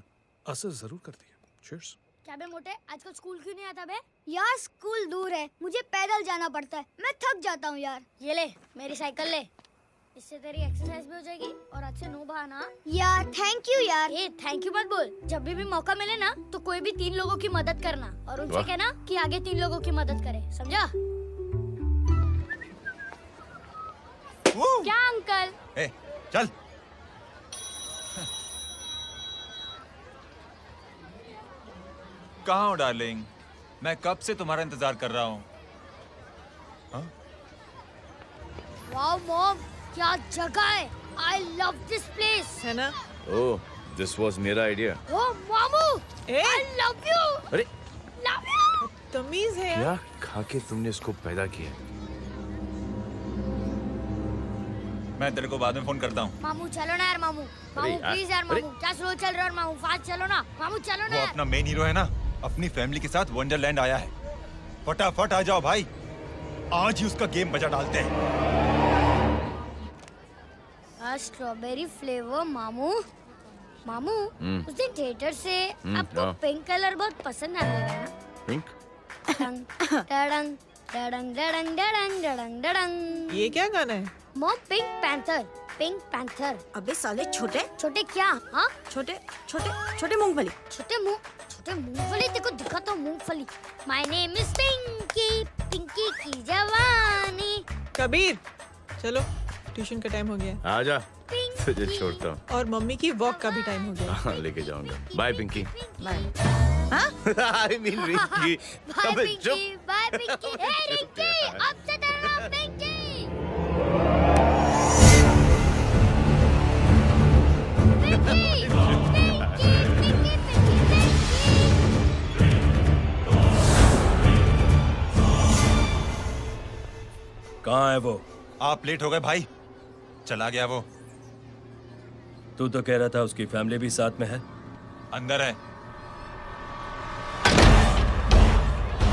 असर जरूर करती है। चीयर्स। क्या बे मोटे, आजकल स्कूल क्यों नहीं आता बे? यार स्कूल दूर है, मुझे पैदल जाना पड़ता है, मैं थक जाता हूँ यार। ये ले मेरी साइकिल ले, इससे तेरी एक्सरसाइज भी हो जाएगी और आज से नो बहाना। यार थैंक यू यार। ए थैंक यू मत बोल, जब भी मौका मिले ना तो कोई भी 3 लोगों की मदद करना और उनसे कहना कि आगे 3 लोगों की मदद करे, समझा? क्या अंकल? ए, चल। कहाँ हो डार्लिंग? मैं कब से तुम्हारा इंतजार कर रहा हूँ। वाओ मॉम, क्या जगह है। I love this place. है ना? ओह, दिस वाज मेरा आइडिया। Oh मामू, I love you. अरे Love you. तमीज है क्या खा के तुमने इसको पैदा किया? मैं तेरे को बाद में फोन करता हूँ। मामू चलो ना यार, मामू मामू यार, प्लीज यार, मामू क्या स्लो चल रहे हो मामू, फास्ट चलो ना मामू, चलो ना वो यार। अपना मेन हीरो है ना, अपनी फैमिली के साथ वंडरलैंड आया है। फटाफट आ जाओ भाई, आज ही उसका गेम बजा डालते हैं। स्ट्रॉबेरी फ्लेवर मामू। मामू उस दिन थिएटर से आपको हाँ। पिंक कलर बहुत पसंद आने लगा ना? पिंक? डडंग डडंग डडंग डडंग डडंग डडंग। ये क्या गाना है? Mom pink panther, pink panther. अबे साले छोटे छोटे क्या? हाँ छोटे छोटे छोटे मूंगफली। छोटे मूंगफली देखो दिखाता हूँ मूंगफली। My name is Pinky, Pinky की जवानी। कबीर चलो ट्यूशन का टाइम हो गया। आजा तुझे छोड़ता हूँ। और मम्मी की वॉक का भी टाइम हो गया। हाँ लेके जाऊंगा। Bye Pinky. Bye. I mean Rinky. Bye Pinky, bye Pinky. Hey Rinky, अब से तेरा नाम पिंकी। कहाँ है वो? आप लेट हो गए भाई, चला गया वो। तू तो कह रहा था उसकी फैमिली भी साथ में है। अंदर है।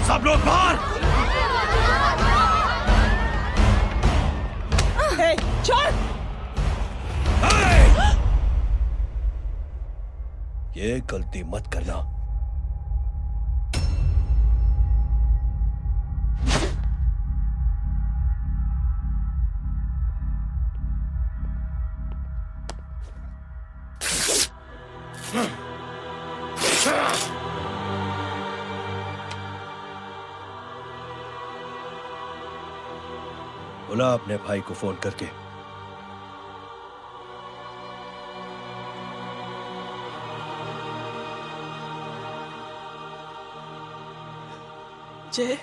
सब लोग बाहर। छोड़। ये गलती मत करना। बुला अपने भाई को फोन करके। जय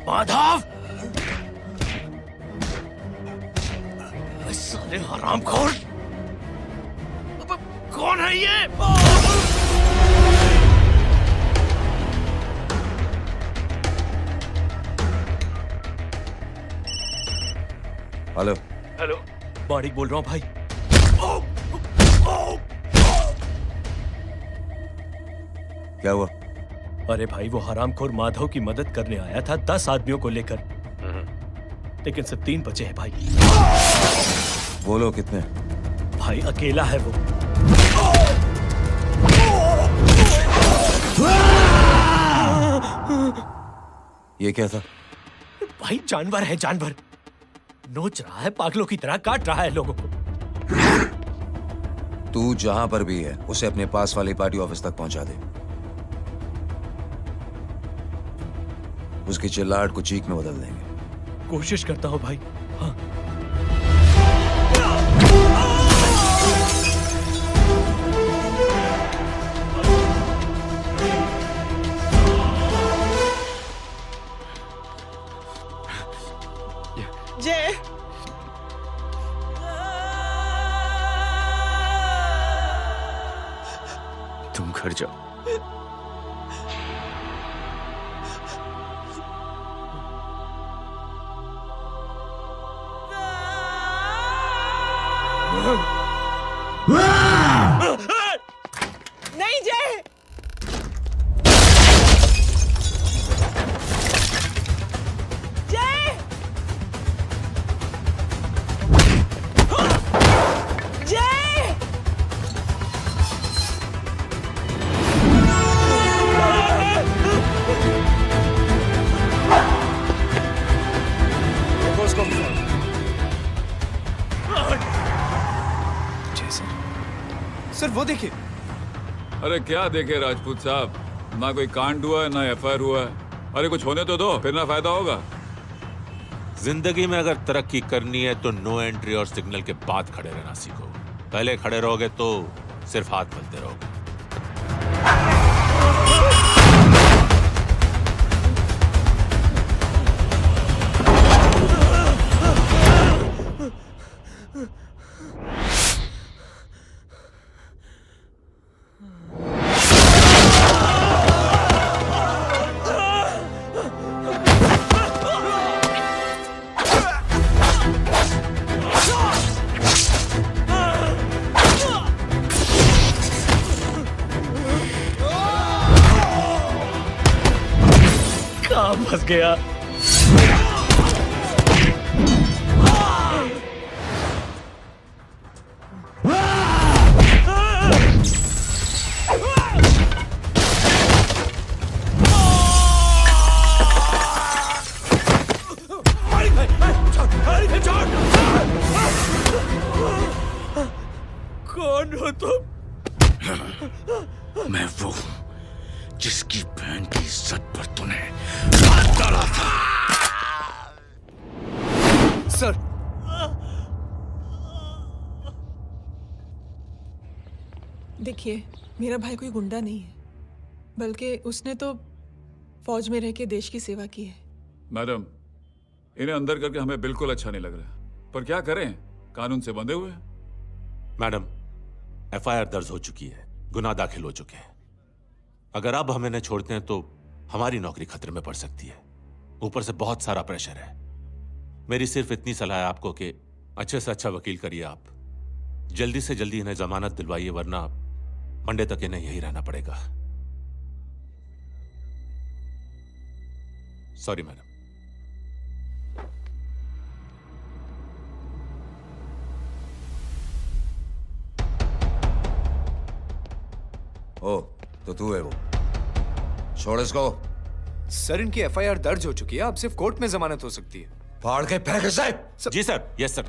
माधव, साले हरामखोर, कौन है ये? हेलो हेलो, माणिक बोल रहा हूँ भाई। क्या हुआ? अरे भाई, वो हरामखोर माधव की मदद करने आया था 10 आदमियों को लेकर, लेकिन सिर्फ 3 बचे हैं भाई। बोलो कितने? भाई अकेला है वो। ये क्या था? भाई जानवर है, जानवर नोच रहा है, पागलों की तरह काट रहा है लोगों को। तू जहां पर भी है उसे अपने पास वाली पार्टी ऑफिस तक पहुंचा दे। उसकी चिल्लाहट को चीख में बदल देंगे। कोशिश करता हूं भाई। हाँ। जय, तुम घर जाओ। नहीं जय, जय, जय, सर वो देखिए। अरे क्या देखे राजपूत साहब, ना कोई कांड हुआ है ना एफआईआर हुआ है। अरे कुछ होने तो दो, फिर ना फायदा होगा। जिंदगी में अगर तरक्की करनी है तो नो एंट्री और सिग्नल के बाद खड़े रहना सीखो। पहले खड़े रहोगे तो सिर्फ हाथ मलते रहोगे। फंस गया। कौन हो तुम? मैं वो हूं जिसकी बहन की इज्जत पर तूने हाथ डाला था। सर, देखिए मेरा भाई कोई गुंडा नहीं है, बल्कि उसने तो फौज में रह के देश की सेवा की है। मैडम, इन्हें अंदर करके हमें बिल्कुल अच्छा नहीं लग रहा, पर क्या करें, कानून से बंधे हुए हैं। मैडम, एफआईआर दर्ज हो चुकी है, गुनाह दाखिल हो चुके हैं। अगर अब हम इन्हें छोड़ते हैं तो हमारी नौकरी खतरे में पड़ सकती है। ऊपर से बहुत सारा प्रेशर है। मेरी सिर्फ इतनी सलाह है आपको कि अच्छे से अच्छा वकील करिए आप। जल्दी से जल्दी इन्हें जमानत दिलवाइए, वरना मंडे तक इन्हें यही रहना पड़ेगा। Sorry madam. ओ, तो तू है वो। छोड़ इसको। सर, इनकी एफआईआर दर्ज हो चुकी है, अब सिर्फ कोर्ट में जमानत हो सकती है। फाड़ के फेंक साहब। जी सर। Yes sir.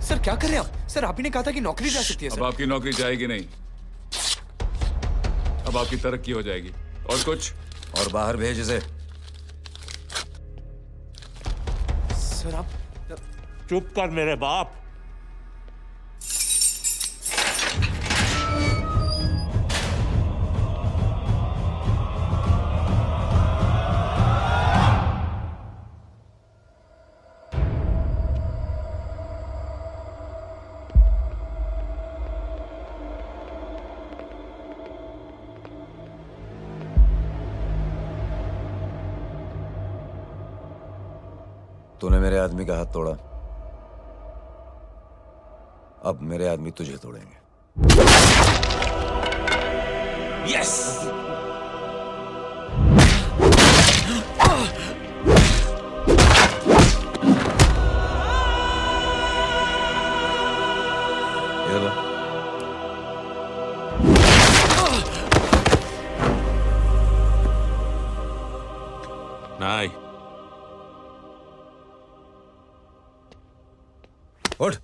सर क्या कर रहे हैं आप? सर, आप ही ने कहा था कि नौकरी जा सकती है। अब आपकी नौकरी जाएगी नहीं, अब आपकी तरक्की हो जाएगी। और कुछ? और बाहर भेज इसे। सर आप चुप कर मेरे बाप। तूने मेरे आदमी का हाथ तोड़ा, अब मेरे आदमी तुझे तोड़ेंगे। यस। ये लो। नहीं, उठ।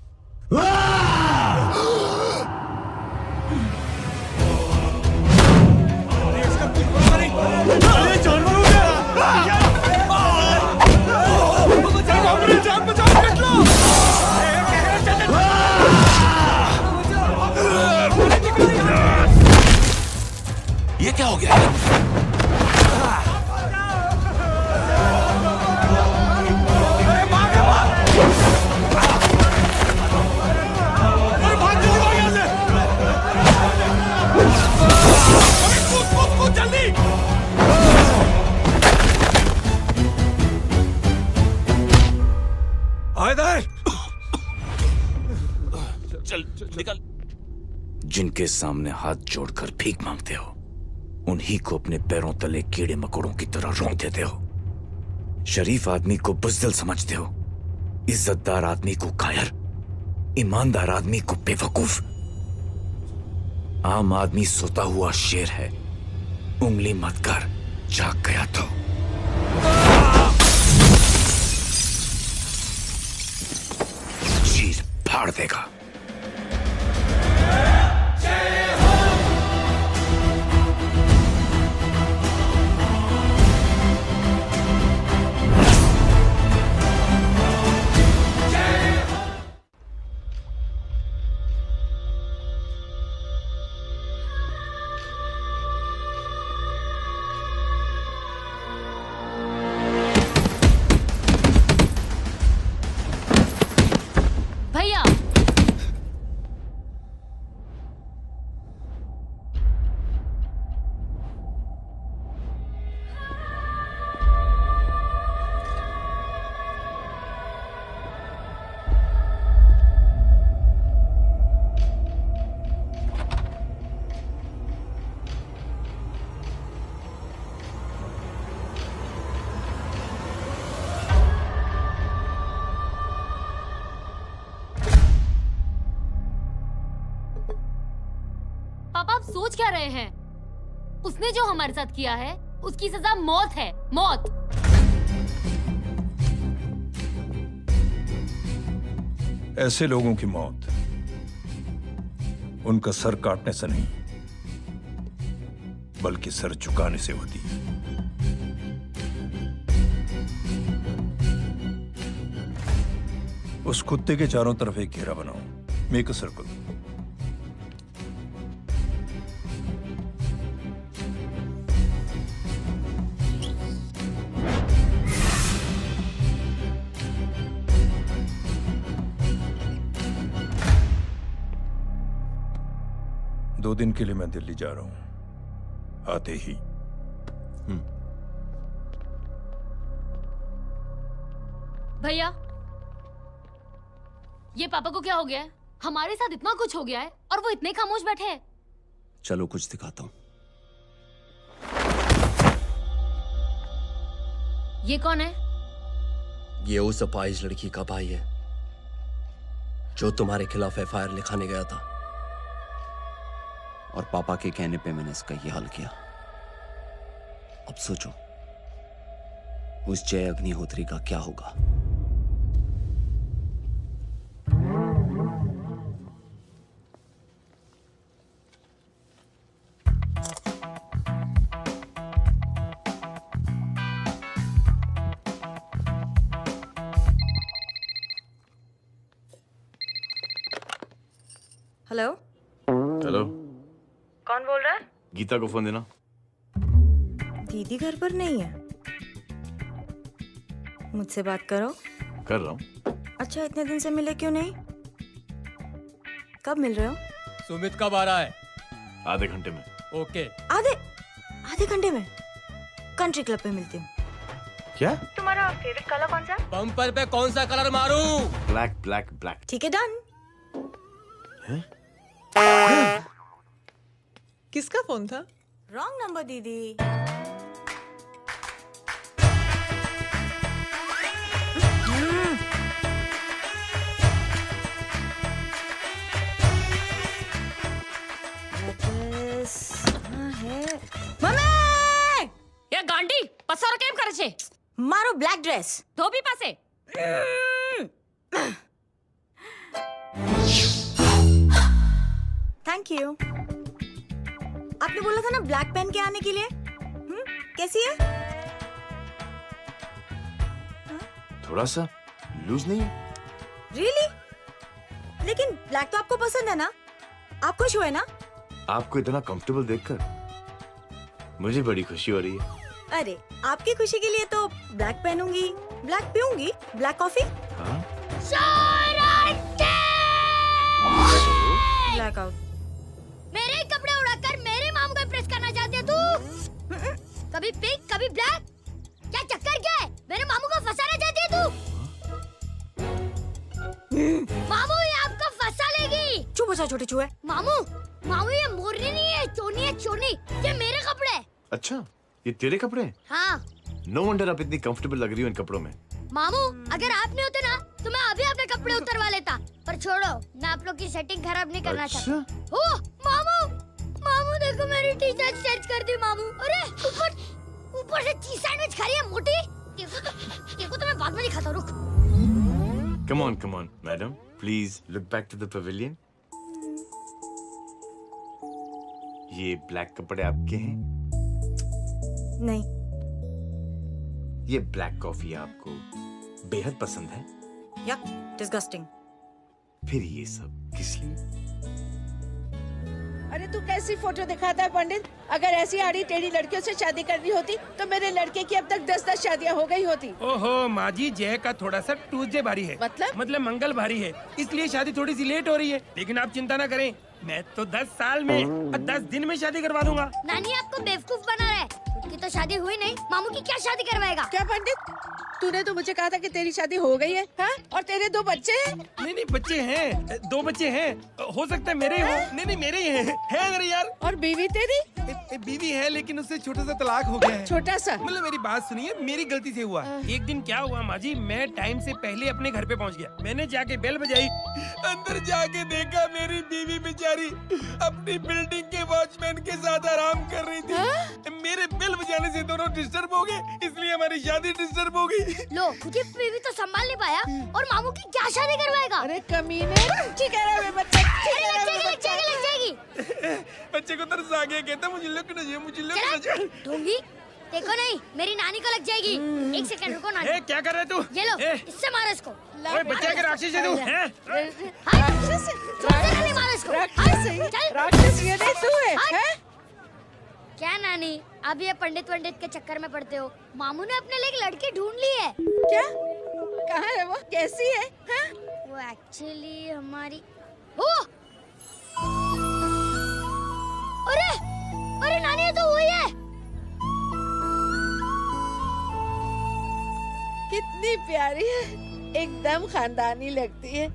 ये क्या हो गया? चल निकल। जिनके सामने हाथ जोड़कर भीख मांगते हो उन्हीं को अपने पैरों तले कीड़े मकोड़ों की तरह रौंद देते हो। शरीफ आदमी को बुज़दिल समझते हो, इज्जतदार आदमी को कायर, ईमानदार आदमी को बेवकूफ। आम आदमी सोता हुआ शेर है, उंगली मत कर, जाग गया तो। चीर फाड़ देगा। भैया पापा आप सोच क्या रहे हैं? उसने जो हमारे साथ किया है उसकी सजा मौत है, मौत। ऐसे लोगों की मौत उनका सर काटने से नहीं बल्कि सर झुकाने से होती है। उस कुत्ते के चारों तरफ एक घेरा बनाओ, मेक अ सर्कल। दो दिन के लिए मैं दिल्ली जा रहा हूं, आते ही। भैया ये पापा को क्या हो गया है? हमारे साथ इतना कुछ हो गया है और वो इतने खामोश बैठे हैं। चलो कुछ दिखाता हूं। ये कौन है? ये उस अपाहिज लड़की का भाई है जो तुम्हारे खिलाफ एफआईआर लिखाने गया था। और पापा के कहने पे मैंने इसका ये हाल किया। अब सोचो उस जय अग्निहोत्री का क्या होगा। हेलो हेलो, कौन बोल रहा है? गीता को फोन देना। दीदी घर पर नहीं है। मुझसे बात करो। कर रहा हूँ। अच्छा इतने दिन से मिले क्यों नहीं? कब मिल रहे हो? सुमित कब आ रहा है? आधे घंटे में। ओके। आधे घंटे में कंट्री क्लब पे मिलती हूँ। क्या? तुम्हारा फेवरेट कलर कौन सा? बम्पर पे कौन सा कलर मारूं? Black black black. ठीक है डन। किसका फोन था? रॉन्ग नंबर दीदी। ये गांडी पसारो केम करे छे? मारो ब्लैक ड्रेस धोबी पासे। Thank you. आपने बोला था ना ब्लैक पेन के आने के लिए। कैसी है? थोड़ा सा लूज नहीं है? रियली? लेकिन ब्लैक तो आपको पसंद है ना? आप खुश हुए ना? आपको इतना कंफर्टेबल देखकर मुझे बड़ी खुशी हो रही है। अरे आपकी खुशी के लिए तो ब्लैक पहनूंगी, ब्लैक पीऊंगी, ब्लैक कॉफी। Black out. मेरे कपड़े उड़ाकर मेरे मामू को इम्प्रेस करना चाहती है तू? कभी पिंक कभी ब्लैक, क्या चक्कर क्या है? मेरे मामू को फंसाना चाहती है तू? मामू ये आपको फंसा लेगी। चुप हो जा छोटे चूहे। मामू मामू ये मोरनी नहीं है, चोनी है चोनी। ये मेरे कपड़े। अच्छा ये तेरे कपड़े हैं? हाँ। नो वंडर आप इतनी कंफर्टेबल लग रही हो इन कपड़ों में। मामू अगर आप नहीं होते ना तो मैं अभी अपने कपड़े उतरवा लेता, पर छोड़ो मैं आप लोग की सेटिंग खराब नहीं करना चाहता। ओ मामू मामू देखो मेरी टी शर्ट चेंज कर दी मामू। अरे ऊपर से चीज सैंडविच खा रही है मोटी। देखो तो मैं बाद में दिखाता हूँ, रुक। Come on, madam. Please look back to the pavilion. ये ब्लैक कपड़े आपके हैं? नहीं। ये ब्लैक कॉफी आपको बेहद पसंद है? Yuck, disgusting. फिर ये सब किस लिए? अरे तू कैसी फोटो दिखाता है पंडित? अगर ऐसी आड़ी टेढ़ी लड़कियों से शादी करनी होती तो मेरे लड़के की अब तक 10-10 शादियां हो गई होती। ओहो माँ जी, जय का थोड़ा सा ट्यूसडे भारी है। मतलब मंगल भारी है, इसलिए शादी थोड़ी सी लेट हो रही है। लेकिन आप चिंता ना करें, मैं तो 10 साल में 10 दिन में शादी करवा दूंगा। नानी आपको बेवकूफ बना रहा है। उसकी तो शादी हुई नहीं, मामू की क्या शादी करवाएगा? क्या पंडित, तूने तो मुझे कहा था कि तेरी शादी हो गई है, हाँ? और तेरे 2 बच्चे हैं? नहीं बच्चे हैं, 2 बच्चे हैं। हो सकता है मेरे ही हो। नहीं मेरे ही हैं। है अगर यार। और बीवी तेरी? बीवी है लेकिन उससे छोटा सा तलाक हो गया है। छोटा सा? मतलब मेरी बात सुनिए, मेरी गलती से हुआ। एक दिन क्या हुआ माँ जी, मैं टाइम से पहले अपने घर पे पहुँच गया। मैंने जाके बेल बजाई, अंदर जाके देखा मेरी बीवी बेचारी अपनी बिल्डिंग के वॉचमैन के साथ आराम कर रही थी। मेरे बेल बजाने से दोनों डिस्टर्ब हो गए, इसलिए हमारी शादी डिस्टर्ब हो गई। लो मुझे बीवी तो संभाल नहीं पाया और मामू की क्या शादी करवाएगा? अरे कमीने, ठीक है रे बच्चे, लगेगी। बच्चे को तरस आ गया, कहता मुझे लगना चाहिए, मुझे लगना चाहिए। ढूंढी देखो नहीं, मेरी नानी को लग जाएगी। 1 सेकंड रुको नानी। क्या कर रहे तू? ये लो, इससे मारो इसको। ओए बच्चे के राक्षस है तू, हैं? मारो इसको। राक्षस ये नहीं तू है, हैं? क्या नानी, अब ये पंडित के चक्कर में पड़ते हो? मामू ने अपने लिए एक लड़की ढूंढ ली है। क्या? कहाँ है वो? कैसी है? हाँ? वो एक्चुअली हमारी अरे नानी ये तो वही है। कितनी प्यारी है, एकदम खानदानी लगती है।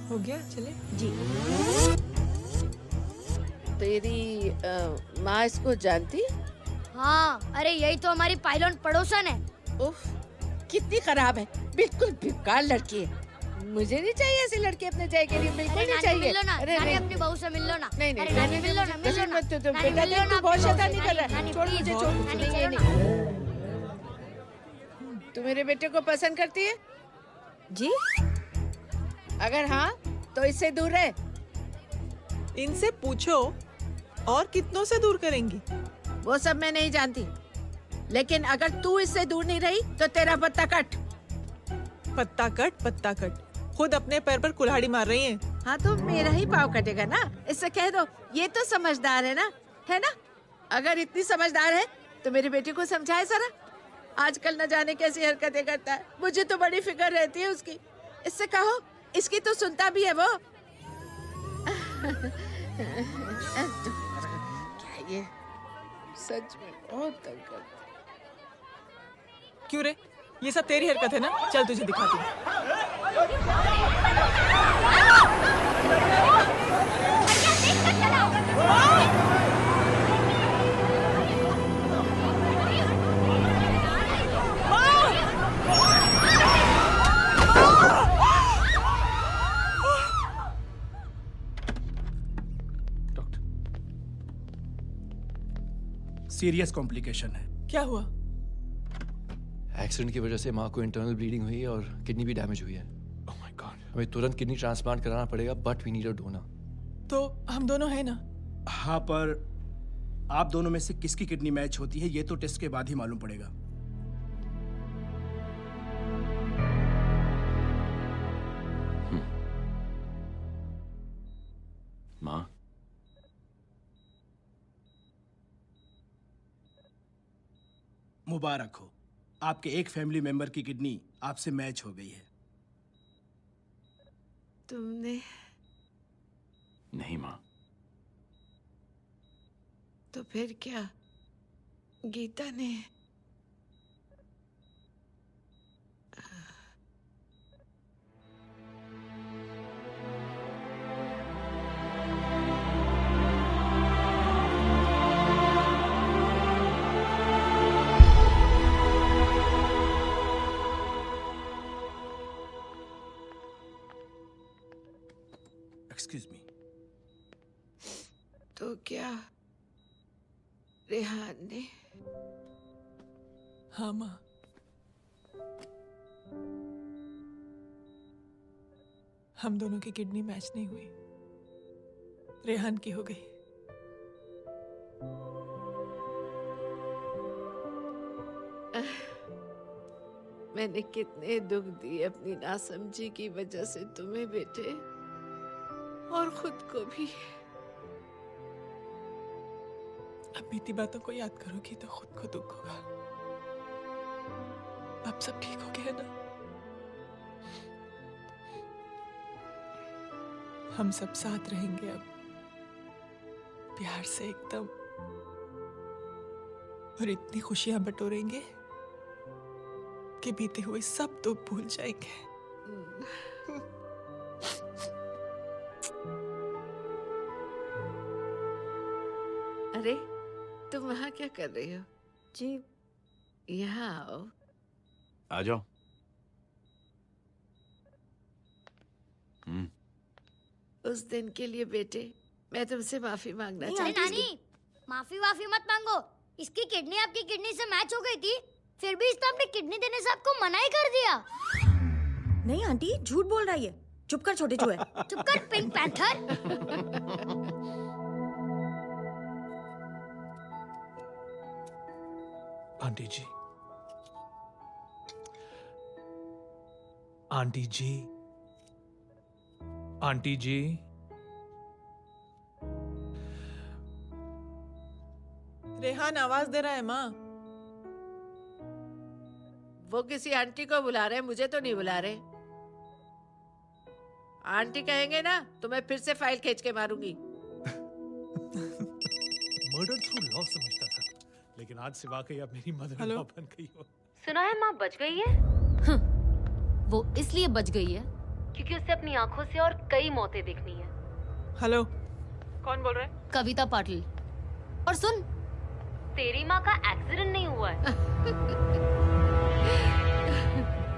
हो गया, चले जी। तेरी माँ इसको जानती? हाँ, अरे यही तो हमारी पायलट पड़ोसन है। उफ, कितनी खराब है, बिल्कुल बेकार लड़की है। मुझे नहीं चाहिए ऐसी लड़की अपने जय के लिए, बिल्कुल नहीं चाहिए। मिल लो ना, नानी अपनी बहू से मिल लो ना। नहीं अरे नानी मिल लो ना, मिल लो ना। बेटा देख तू बहुत शैतानी कर रहा है, छोड़ मुझे, छोड़। नहीं। तू मेरे बेटे को पसंद करती है? जी। अगर हाँ तो इससे दूर रहे। इनसे पूछो और कितनों से दूर करेंगी? वो सब मैं नहीं जानती, लेकिन अगर तू इससे दूर नहीं रही तो तेरा पत्ता कट। पत्ता कट खुद अपने पैर पर कुल्हाड़ी मार रही हैं। हाँ तो मेरा ही पाँव कटेगा ना, इससे कह दो। ये तो समझदार है ना? अगर इतनी समझदार है तो मेरे बेटे को समझाए जरा। आजकल न जाने कैसी हरकतें करता है, मुझे तो बड़ी फिक्र रहती है उसकी। इससे कहो, इसकी तो सुनता भी है वो। क्या ये सच में बहुत तंग करता है। क्यों रे, ये सब तेरी हरकत है ना? चल तुझे दिखाती हूँ। सीरियस कॉम्प्लिकेशन है। क्या हुआ? एक्सीडेंट की वजह से माँ को इंटरनल ब्लीडिंग हुई है और किडनी भी डैमेज हुई है। Oh my god. हमें तुरंत किडनी ट्रांसप्लांट कराना पड़ेगा, but we need a donor. तो हम दोनों हैं ना? हाँ, पर आप दोनों में से किसकी किडनी मैच होती है ये तो टेस्ट के बाद ही मालूम पड़ेगा। माँ, मुबारक हो, आपके एक फैमिली मेंबर की किडनी आपसे मैच हो गई है। तुमने? नहीं माँ। तो फिर क्या? गीता ने? Excuse me. तो क्या रेहान ने? हाँ माँ। हम दोनों की किडनी मैच नहीं हुई, रेहान की हो गई। मैंने कितने दुख दिए अपनी नासमझी की वजह से तुम्हें बेटे, और खुद को भी। अब बीती बातों को याद करोगी तो खुद को दुख होगा। अब सब ठीक हो गया ना? हम सब साथ रहेंगे अब, प्यार से एकदम, और इतनी खुशियां बटोरेंगे कि बीते हुए सब दुख भूल जाएंगे। अरे तुम वहाँ क्या कर रही हो? जी यहाँ आओ। आ जाओ। उस दिन के लिए बेटे मैं तुमसे माफी मांगना चाहती हूँ। नानी, माफी वाफी मत मांगो। इसकी किडनी आपकी किडनी से मैच हो गई थी, फिर भी इसने अपनी किडनी देने से आपको मना ही कर दिया। नहीं आंटी, झूठ बोल रही है। चुप कर छोटे चूहे। चुप कर पिंक पैंथर। आंटी जी, आंटी जी, आंटी जी, रेहान आवाज दे रहा है माँ। वो किसी आंटी को बुला रहे हैं, मुझे तो नहीं बुला रहे। आंटी कहेंगे ना तो मैं फिर से फाइल खींच के मारूंगी। मर्डर थ्रू लॉ समझता था, लेकिन आज से वाकई अब मेरी मदर इन लॉ बन गई हो। सुना है माँ बच गई है। वो इसलिए बच गई है क्योंकि उसे अपनी आंखों से और कई मौतें देखनी है। हेलो, कौन बोल रहा है? कविता पाटिल। और सुन, तेरी माँ का एक्सीडेंट नहीं हुआ है,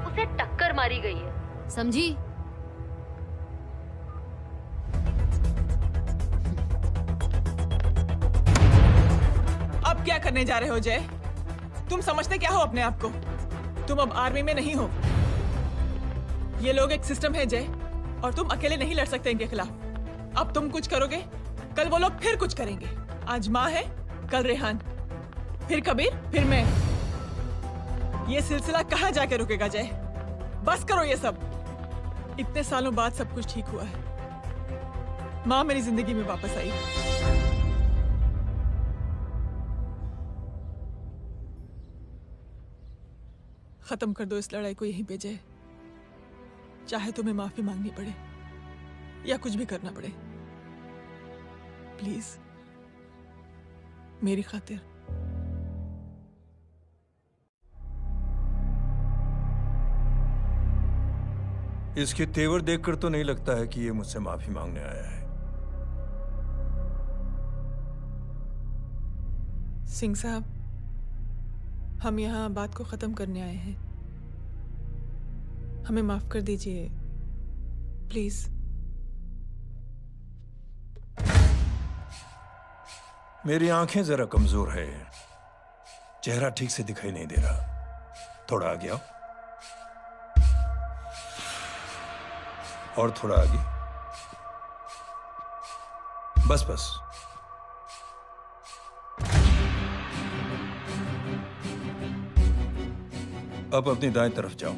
उसे टक्कर मारी गई है, समझी? अब क्या करने जा रहे हो जय? तुम समझते क्या हो अपने आप को? तुम अब आर्मी में नहीं हो। ये लोग एक सिस्टम है जय, और तुम अकेले नहीं लड़ सकते इनके खिलाफ। अब तुम कुछ करोगे, कल वो लोग फिर कुछ करेंगे। आज माँ है, कल रेहान, फिर कबीर, फिर मैं। ये सिलसिला कहाँ जाके रुकेगा जय? बस करो ये सब। इतने सालों बाद सब कुछ ठीक हुआ है। माँ मेरी जिंदगी में वापस आई। खत्म कर दो इस लड़ाई को यहीं पे जय। चाहे तुम्हें माफी मांगनी पड़े या कुछ भी करना पड़े, प्लीज मेरी खातिर। इसके तेवर देखकर तो नहीं लगता है कि ये मुझसे माफी मांगने आया है। सिंह साहब, हम यहाँ बात को खत्म करने आए हैं। हमें माफ कर दीजिए प्लीज। मेरी आंखें जरा कमजोर है, चेहरा ठीक से दिखाई नहीं दे रहा। थोड़ा आगे आओ। और थोड़ा आगे। बस बस। अब अपनी दाएं तरफ जाओ।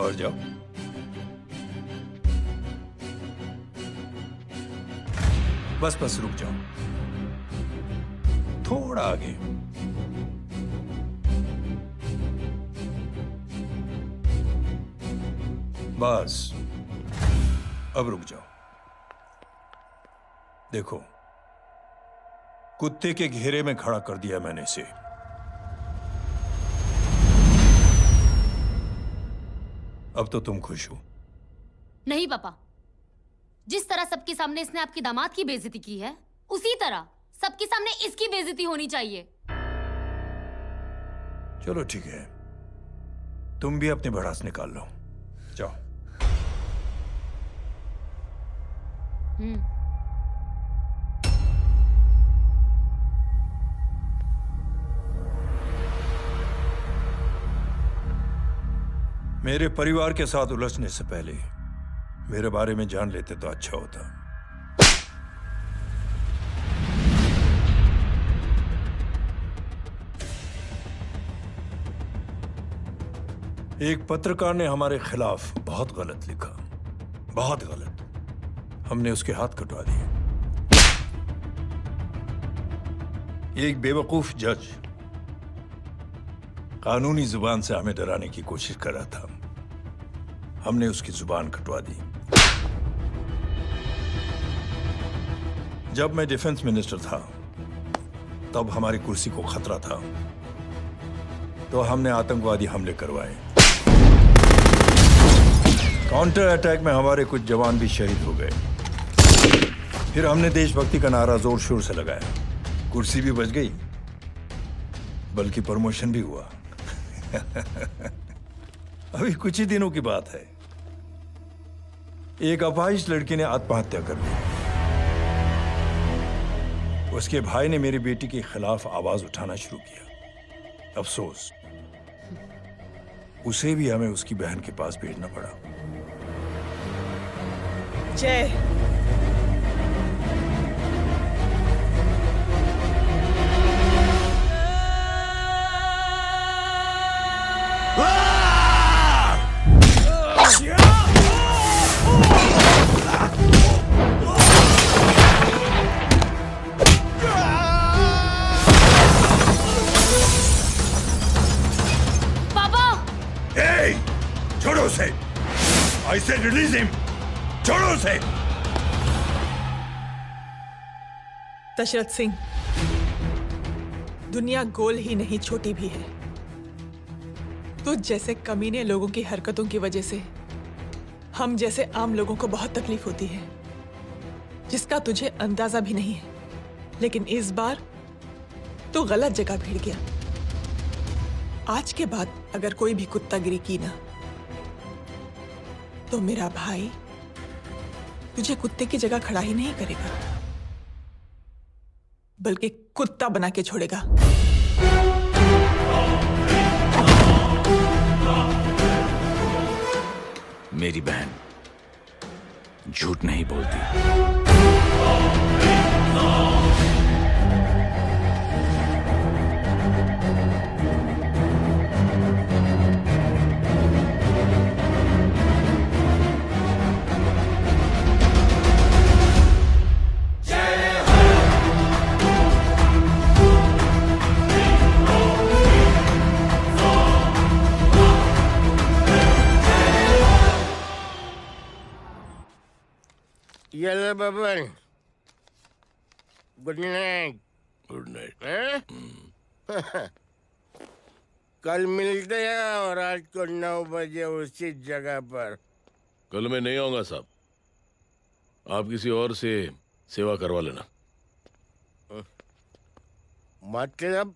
और जाओ। बस बस रुक जाओ, थोड़ा आगे। बस अब रुक जाओ। देखो, कुत्ते के घेरे में खड़ा कर दिया मैंने इसे। अब तो तुम खुश हो? नहीं पापा, जिस तरह सबके सामने इसने आपकी दामाद की बेइज्जती की है, उसी तरह सबके सामने इसकी बेइज्जती होनी चाहिए। चलो ठीक है, तुम भी अपनी भड़ास निकाल लो। जाओ। मेरे परिवार के साथ उलझने से पहले मेरे बारे में जान लेते तो अच्छा होता। एक पत्रकार ने हमारे खिलाफ बहुत गलत लिखा, बहुत गलत। हमने उसके हाथ कटवा दिए। एक बेवकूफ जज कानूनी जुबान से हमें डराने की कोशिश कर रहा था। हमने उसकी जुबान कटवा दी। जब मैं डिफेंस मिनिस्टर था, तब हमारी कुर्सी को खतरा था, तो हमने आतंकवादी हमले करवाए। काउंटर अटैक में हमारे कुछ जवान भी शहीद हो गए। फिर हमने देशभक्ति का नारा जोर शोर से लगाया। कुर्सी भी बच गई, बल्कि प्रमोशन भी हुआ। अभी कुछ ही दिनों की बात है, एक अपाहिज लड़की ने आत्महत्या कर ली। उसके भाई ने मेरी बेटी के खिलाफ आवाज उठाना शुरू किया। अफसोस, उसे भी हमें उसकी बहन के पास भेजना पड़ा। जय। छोड़ो उसे। I said release him. छोड़ो उसे। दशरथ सिंह, दुनिया गोल ही नहीं छोटी भी है। तो जैसे कमीने लोगों की हरकतों की वजह से हम जैसे आम लोगों को बहुत तकलीफ होती है, जिसका तुझे अंदाजा भी नहीं है। लेकिन इस बार तो गलत जगह भिड़ गया। आज के बाद अगर कोई भी कुत्तागिरी की ना, तो मेरा भाई तुझे कुत्ते की जगह खड़ा ही नहीं करेगा, बल्कि कुत्ता बना के छोड़ेगा। मेरी बहन झूठ नहीं बोलती। Yellow bubble. Good night. Good night. कल मिलते हैं और आज को 9 बजे उसी जगह पर। कल मैं नहीं आऊंगा साहब, आप किसी और से सेवा करवा लेना। मतलब?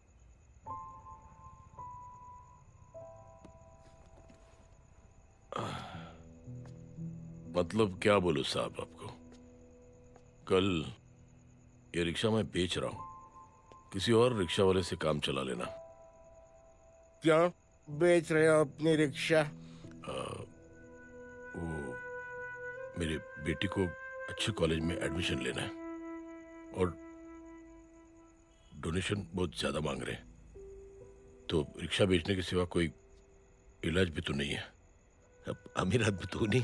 मतलब क्या बोलूं साहब आपको। कल ये रिक्शा मैं बेच रहा हूं, किसी और रिक्शा वाले से काम चला लेना। क्यों बेच रहे हो अपनी रिक्शा? वो मेरे बेटी को अच्छे कॉलेज में एडमिशन लेना है और डोनेशन बहुत ज्यादा मांग रहे हैं, तो रिक्शा बेचने के सिवा कोई इलाज भी तो नहीं है। अब अमीर आदमी तो नहीं।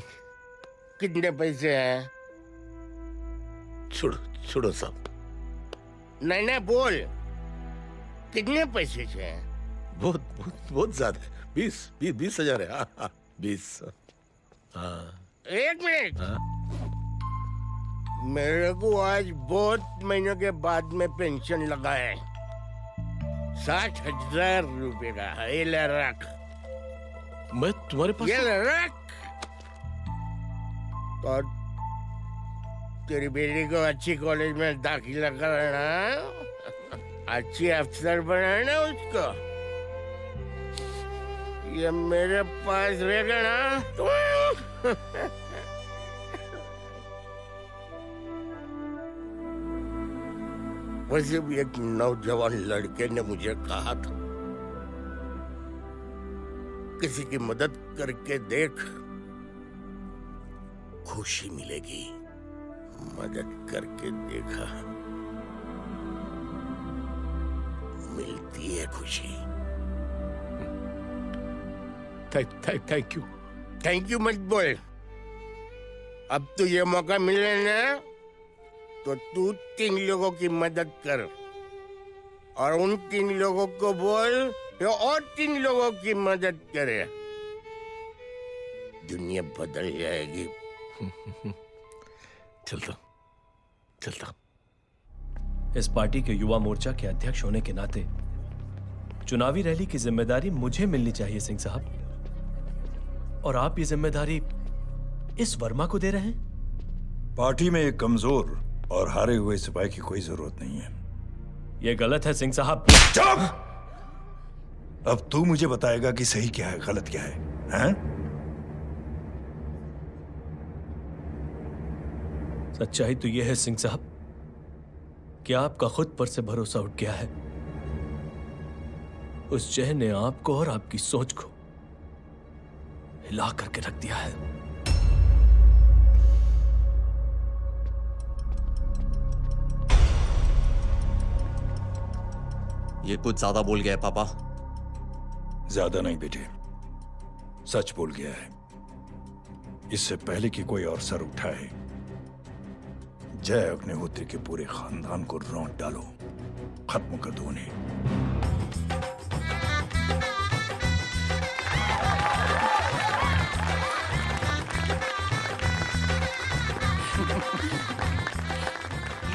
कितने पैसे हैं? छोड़ो छोड़ो साहब। नहीं नहीं बोल, कितने पैसे हैं? बहुत बहुत बहुत ज्यादा है। 20,000 है। हाँ 20। हाँ 1 मिनट। मेरे को आज बहुत महीनों के बाद में पेंशन लगा है, 60,000 रुपए का। ये ले रख। मैं तुम्हारे पास? ये ले रख। और तेरी बेटी को अच्छी कॉलेज में दाखिला कराना, अच्छी अफसर बनाना उसको। ये मेरे पास रहेगा ना तो वैसे भी एक नौजवान लड़के ने मुझे कहा था, किसी की मदद करके देख, खुशी मिलेगी। मदद करके देखा, मिलती है खुशी। Thank you. थैंक यू मत बोल। अब तुझे मौका मिले ना तो तू 3 लोगों की मदद कर, और उन 3 लोगों को बोल कि और 3 लोगों की मदद करे। दुनिया बदल जाएगी। चलता। इस पार्टी के युवा मोर्चा के अध्यक्ष होने के नाते चुनावी रैली की जिम्मेदारी मुझे मिलनी चाहिए सिंह साहब, और आप ये जिम्मेदारी इस वर्मा को दे रहे हैं। पार्टी में एक कमजोर और हारे हुए सिपाही की कोई जरूरत नहीं है। यह गलत है सिंह साहब। चुप! अब तू मुझे बताएगा कि सही क्या है, गलत क्या है, हैं? सच्चाई तो यह है सिंह साहब कि आपका खुद पर से भरोसा उठ गया है। उस जहर ने आपको और आपकी सोच को हिला करके रख दिया है। ये कुछ ज्यादा बोल गया है पापा। ज्यादा नहीं बेटे, सच बोल गया है। इससे पहले कि कोई और सर उठाए, जय अग्निहोत्री के पूरे खानदान को रौंद डालो, खत्म कर दो उन्हें।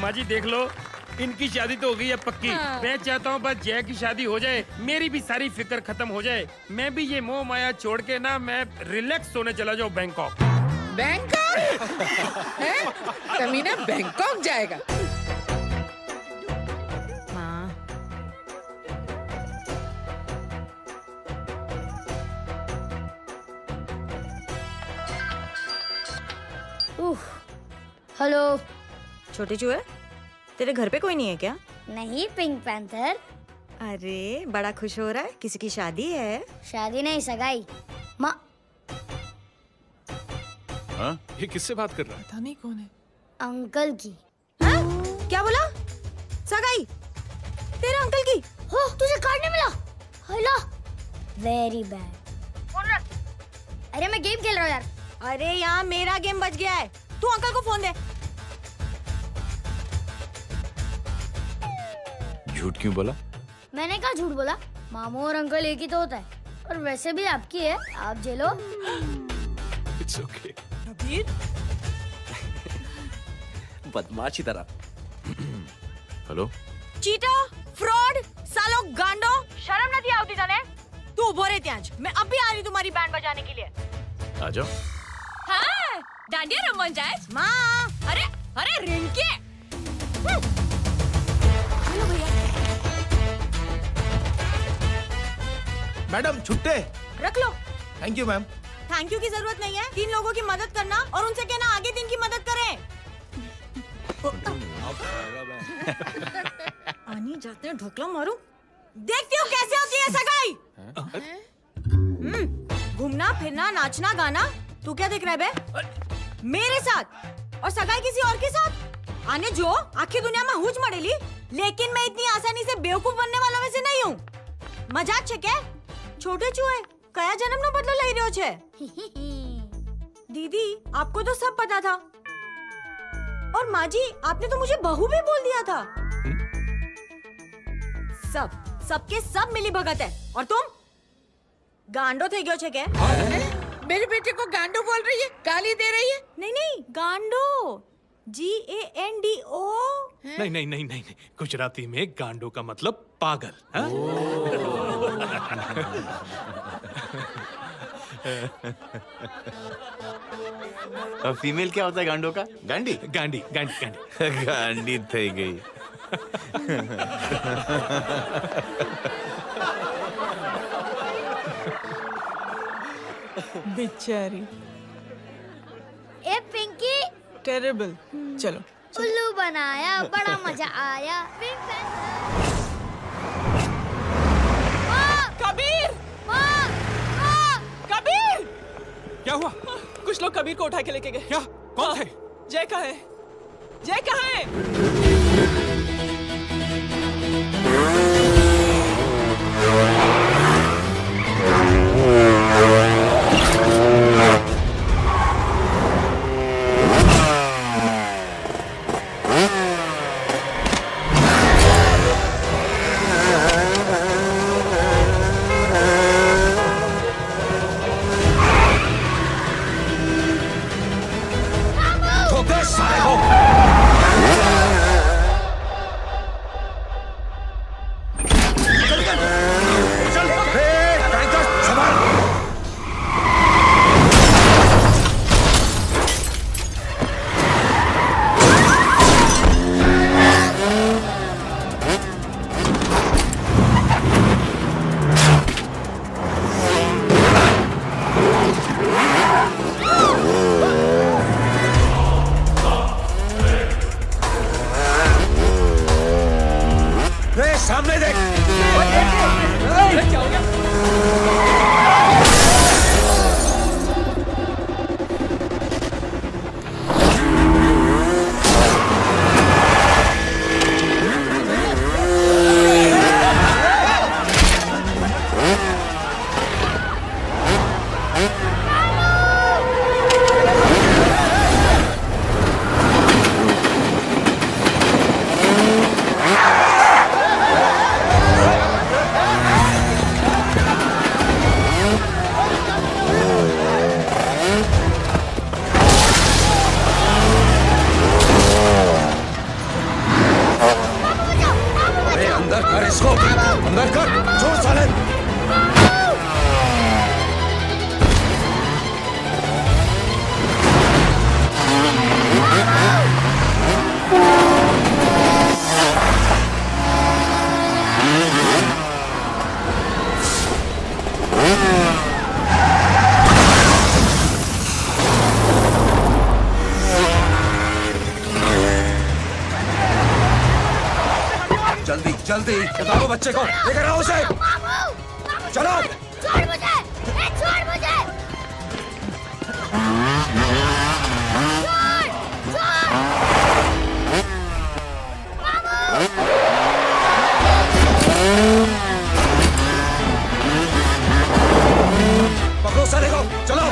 माँ जी देख लो, इनकी शादी तो हो गई है पक्की। हाँ। मैं चाहता हूँ बस जय की शादी हो जाए, मेरी भी सारी फिक्र खत्म हो जाए। मैं भी ये मोह माया छोड़ के ना, मैं रिलैक्स होने चला जाऊँ बैंकॉक। बैंकॉक? कमीना बैंकॉक जाएगा? माँ, हेलो। छोटे चूहे, तेरे घर पे कोई नहीं है क्या? नहीं, पिंक पैंथर। अरे बड़ा खुश हो रहा है, किसी की शादी है? शादी नहीं, सगाई। माँ, हाँ? ये किससे बात कर रहा है? पता नहीं कौन है। अंकल की। हाँ? क्या बोला? सगाई? तेरे अंकल की? हो, तुझे कार्ड नहीं मिला? Hello, very bad. फोन रख। अरे मैं गेम खेल रहा हूँ यार। अरे यहाँ मेरा गेम बच गया है, तू अंकल को फोन दे। झूठ क्यों बोला? मैंने कहा झूठ बोला? मामू और अंकल एक ही तो होता है, और वैसे भी आपकी है, आप झेलो। It's okay. कबीर, बदमाशी तरह। हेलो, चीटा, फ्रॉड, सालो गांडो, शर्म नहीं आवती तने? तू उभो रे त्याज, मैं अब भी आ रही तुम्हारी बैंड बजाने के लिए। आ जाओ। हाँ, डांडिया रमन जाए। माँ, अरे अरे रिंकी। मैडम छुट्टे। रख लो। Thank you ma'am. Thank you की जरूरत नहीं है, 3 लोगों की मदद करना और उनसे कहना आगे 3 की मदद करें। आनी जाते हैं ढोकला मारूं, देखती हूँ कैसे होती है सगाई। घूमना फिरना नाचना गाना, तू क्या देख रहा है बे? मेरे साथ और सगाई किसी और के साथ आने जो आखिर दुनिया में हुज मड़ेली, लेकिन मैं इतनी आसानी से बेवकूफ बनने वालों में से नहीं हूँ। मजाक छे के छोटे चूहे कया जन्म नो बदलो लई रह्यो छे। दीदी आपको तो सब पता था, और माँ जी आपने तो मुझे बहू भी बोल दिया था। सबके सब मिली भगत है, और तुम गांडो थे गयो छे के? मेरे बेटे को गांडो बोल रही है, गाली दे रही है? नहीं गांडो, GANDO। नहीं नहीं नहीं नहीं, गुजराती में गांडो का मतलब पागल। और फीमेल क्या होता है गांडो का? गांडी गांडी गांडी गांडी गांडी थई गई। बेचारी। ए पिंकी, टेरिबल। चलो उल्लू बनाया, बड़ा मजा आया। कबीर! कबीर! क्या हुआ? कुछ लोग कबीर को उठा के लेके गए। क्या? कौन थे? जय कहाँ है? जय कहाँ है? जल्दी बताओ बच्चे को, लेकर आओ उसे। चलो। छोड़ मुझे, छोड़ मुझे। पकड़ो साले को, चलो।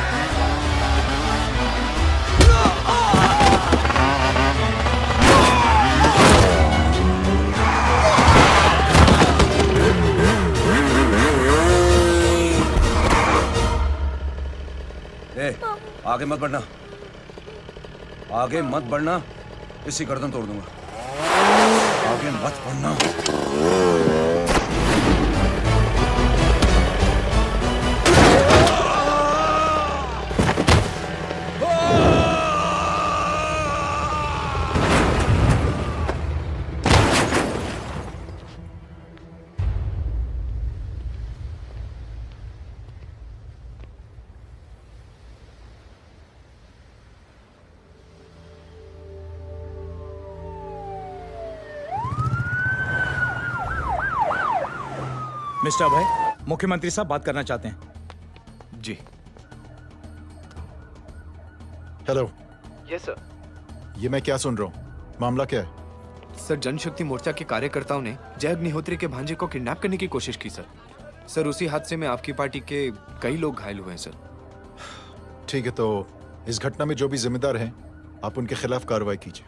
आगे मत बढ़ना, आगे मत बढ़ना, इसी गर्दन तोड़ दूंगा। आगे मत बढ़ना। मिस्टर अभय, मुख्यमंत्री साहब बात करना चाहते हैं। जी। हेलो। Yes sir. ये मैं क्या सुन रहा हूँ? मामला क्या है? सर, जनशक्ति मोर्चा के कार्यकर्ताओं ने जय अग्निहोत्री के भांजे को किडनैप करने की कोशिश की सर। उसी हादसे में आपकी पार्टी के कई लोग घायल हुए हैं सर। ठीक है, तो इस घटना में जो भी जिम्मेदार हैं, आप उनके खिलाफ कार्रवाई कीजिए।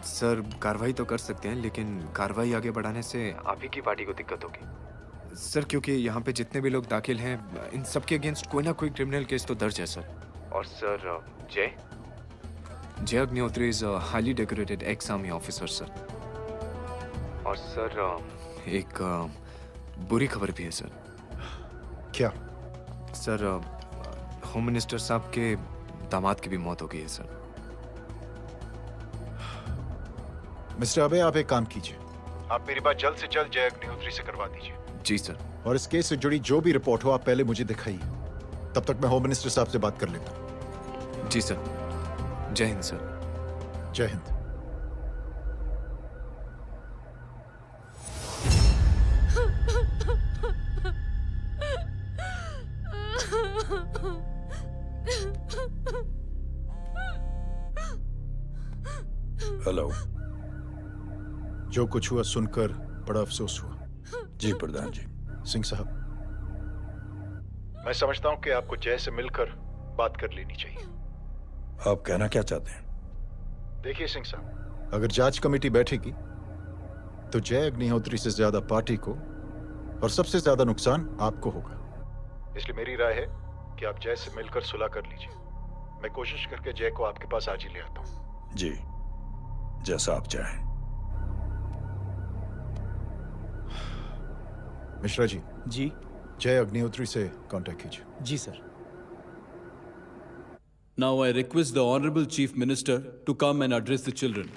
सर, कार्रवाई तो कर सकते हैं, लेकिन कार्रवाई आगे बढ़ाने से आप ही की पार्टी को दिक्कत होगी सर, क्योंकि यहाँ पे जितने भी लोग दाखिल हैं, इन सबके अगेंस्ट कोई ना कोई क्रिमिनल केस तो दर्ज है सर। और सर, जय Agnihotri is highly decorated ex army officer sir. और सर, एक बुरी खबर भी है सर। क्या? सर, होम मिनिस्टर साहब के दामाद की भी मौत हो गई है सर। मिस्टर अबे, आप एक काम कीजिए, आप मेरी बात जल्द से जल्द जय अग्निहोत्री से करवा दीजिए। जी सर। और इस केस से जुड़ी जो भी रिपोर्ट हो, आप पहले मुझे दिखाइए। तब तक मैं होम मिनिस्टर साहब से बात कर लेता हूँ। जी सर। जय हिंद सर। जय हिंद। हेलो। जो कुछ हुआ सुनकर बड़ा अफसोस हुआ। जी प्रधान जी। सिंह साहब, मैं समझता हूं कि आपको जय से मिलकर बात कर लेनी चाहिए। आप कहना क्या चाहते हैं? देखिए सिंह साहब, अगर जांच कमेटी बैठेगी तो जय अग्निहोत्री से ज्यादा पार्टी को और सबसे ज्यादा नुकसान आपको होगा। इसलिए मेरी राय है कि आप जय से मिलकर सुलह कर लीजिए। मैं कोशिश करके जय को आपके पास आज ही ले आता हूं। जी, जैसा आप चाहें। मिश्रा जी। जी। जय अग्निहोत्री से कांटेक्ट कीजिए। जी sir. Now I request the Honorable Chief Minister to come and address the children.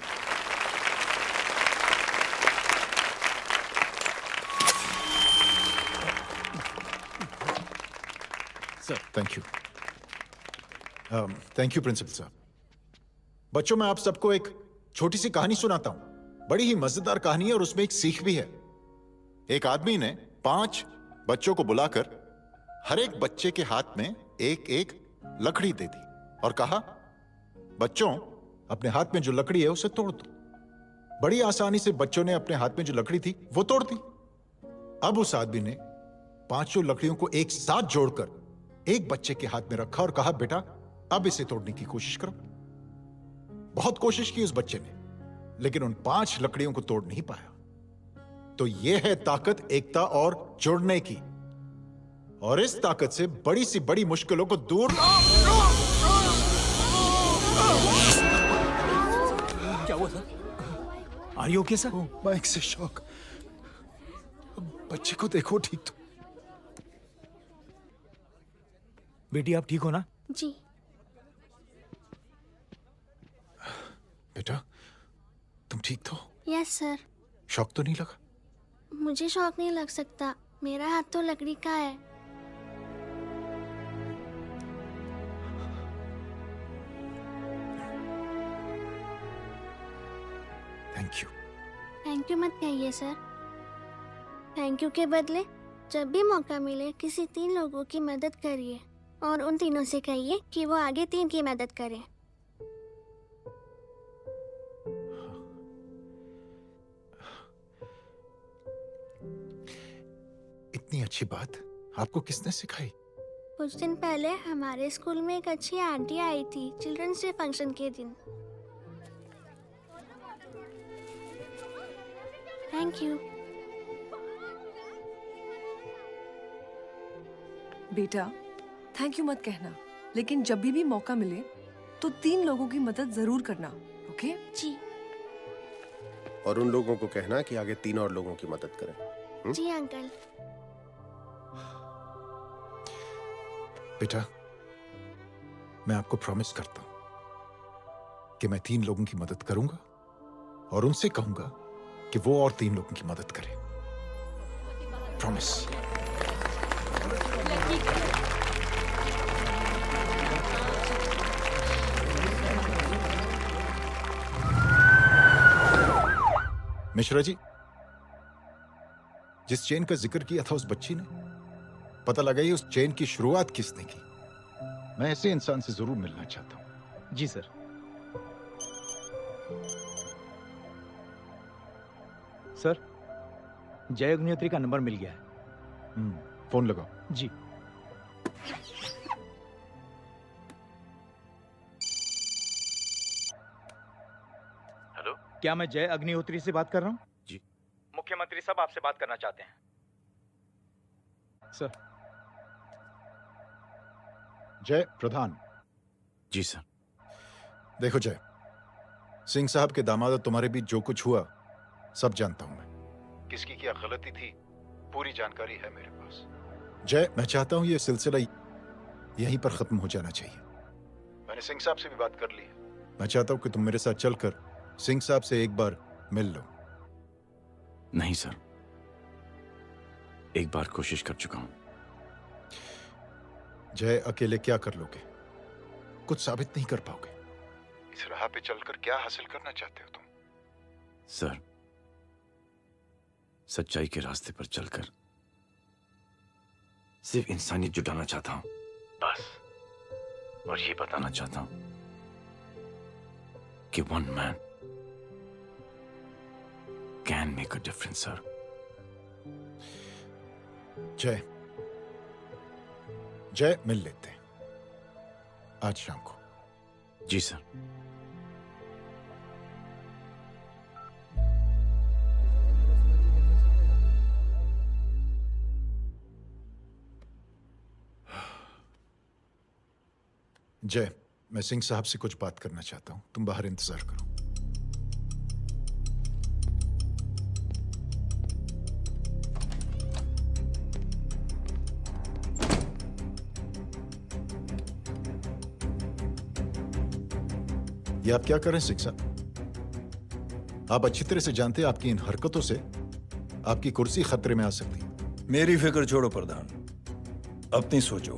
Sir, thank you. Thank you principal साहब। बच्चों, मैं आप सबको एक छोटी सी कहानी सुनाता हूं। बड़ी ही मजेदार कहानी है और उसमें एक सीख भी है। एक आदमी ने 5 बच्चों को बुलाकर हर एक बच्चे के हाथ में एक एक लकड़ी दे दी और कहा, बच्चों, अपने हाथ में जो लकड़ी है उसे तोड़ दो। बड़ी आसानी से बच्चों ने अपने हाथ में जो लकड़ी थी वो तोड़ दी। अब उस आदमी ने 5 लकड़ियों को एक साथ जोड़कर एक बच्चे के हाथ में रखा और कहा, बेटा, अब इसे तोड़ने की कोशिश करो। बहुत कोशिश की उस बच्चे ने, लेकिन उन 5 लकड़ियों को तोड़ नहीं पाया। तो यह है ताकत एकता और जुड़ने की। और इस ताकत से बड़ी सी बड़ी मुश्किलों को दूर। क्या हुआ sir? Are you okay sir? Mike से शॉक। बच्चे को देखो ठीक तो। बेटी, आप ठीक हो ना? जी। बेटा, तुम ठीक तो? Yes sir. शॉक तो नहीं लगा? मुझे शौक नहीं लग सकता, मेरा हाथ तो लकड़ी का है। Thank you. थैंक यू मत कहिए सर। थैंक यू के बदले जब भी मौका मिले किसी 3 लोगों की मदद करिए और उन तीनों से कहिए कि वो आगे 3 की मदद करें। इतनी अच्छी बात आपको किसने सिखाई? कुछ दिन पहले हमारे स्कूल में एक अच्छी आंटी आई थी चिल्ड्रंस डे फंक्शन के दिन। Thank you. बेटा, थैंक यू मत कहना, लेकिन जब भी मौका मिले तो 3 लोगों की मदद जरूर करना, ओके? जी। और उन लोगों को कहना कि आगे 3 और लोगों की मदद करें। जी अंकल। बेटा, मैं आपको प्रॉमिस करता हूं कि मैं 3 लोगों की मदद करूंगा और उनसे कहूंगा कि वो और 3 लोगों की मदद करें। प्रॉमिस। मिश्रा जी, जिस चेन का जिक्र किया था उस बच्ची ने, पता लगा ये उस चेन की शुरुआत किसने की। मैं ऐसे इंसान से जरूर मिलना चाहता हूँ। जी सर। सर, जय अग्निहोत्री का नंबर मिल गया है। फोन लगाओ। जी। हेलो, क्या मैं जय अग्निहोत्री से बात कर रहा हूँ? जी। मुख्यमंत्री साहब आपसे बात करना चाहते हैं। सर। जय प्रधान। जी सर। देखो जय, सिंह साहब के दामाद और तुम्हारे बीच जो कुछ हुआ सब जानता हूं मैं। किसकी क्या गलती थी पूरी जानकारी है मेरे पास। जय, मैं चाहता हूं ये सिलसिला यहीं पर खत्म हो जाना चाहिए। मैंने सिंह साहब से भी बात कर ली है। मैं चाहता हूं कि तुम मेरे साथ चलकर सिंह साहब से एक बार मिल लो। नहीं सर, एक बार कोशिश कर चुका हूं। जय, अकेले क्या कर लोगे? कुछ साबित नहीं कर पाओगे। इस राह पे चलकर क्या हासिल करना चाहते हो तुम? सर, सच्चाई के रास्ते पर चलकर सिर्फ इंसानियत जुटाना चाहता हूं, बस। और ये बताना चाहता हूं कि one man can make a difference sir. जय, जय, मिल लेते हैं आज शाम को। जी सर। जय, मैं सिंह साहब से कुछ बात करना चाहता हूं, तुम बाहर इंतजार करो। ये आप क्या कर रहे हैं सिंह साहब? आप अच्छी तरह से जानते हैं आपकी इन हरकतों से आपकी कुर्सी खतरे में आ सकती है। मेरी फिक्र छोड़ो प्रधान, अपनी सोचो।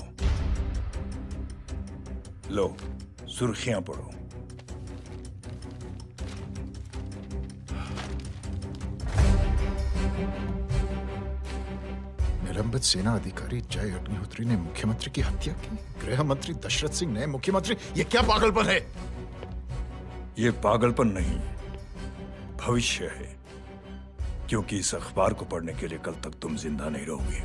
लो, सुर्खियां पढ़ो। निलंबित सेना अधिकारी जय अग्निहोत्री ने मुख्यमंत्री की हत्या की। गृह मंत्री दशरथ सिंह ने मुख्यमंत्री, ये क्या पागलपन है? ये पागलपन नहीं, भविष्य है, क्योंकि इस अखबार को पढ़ने के लिए कल तक तुम जिंदा नहीं रहोगे।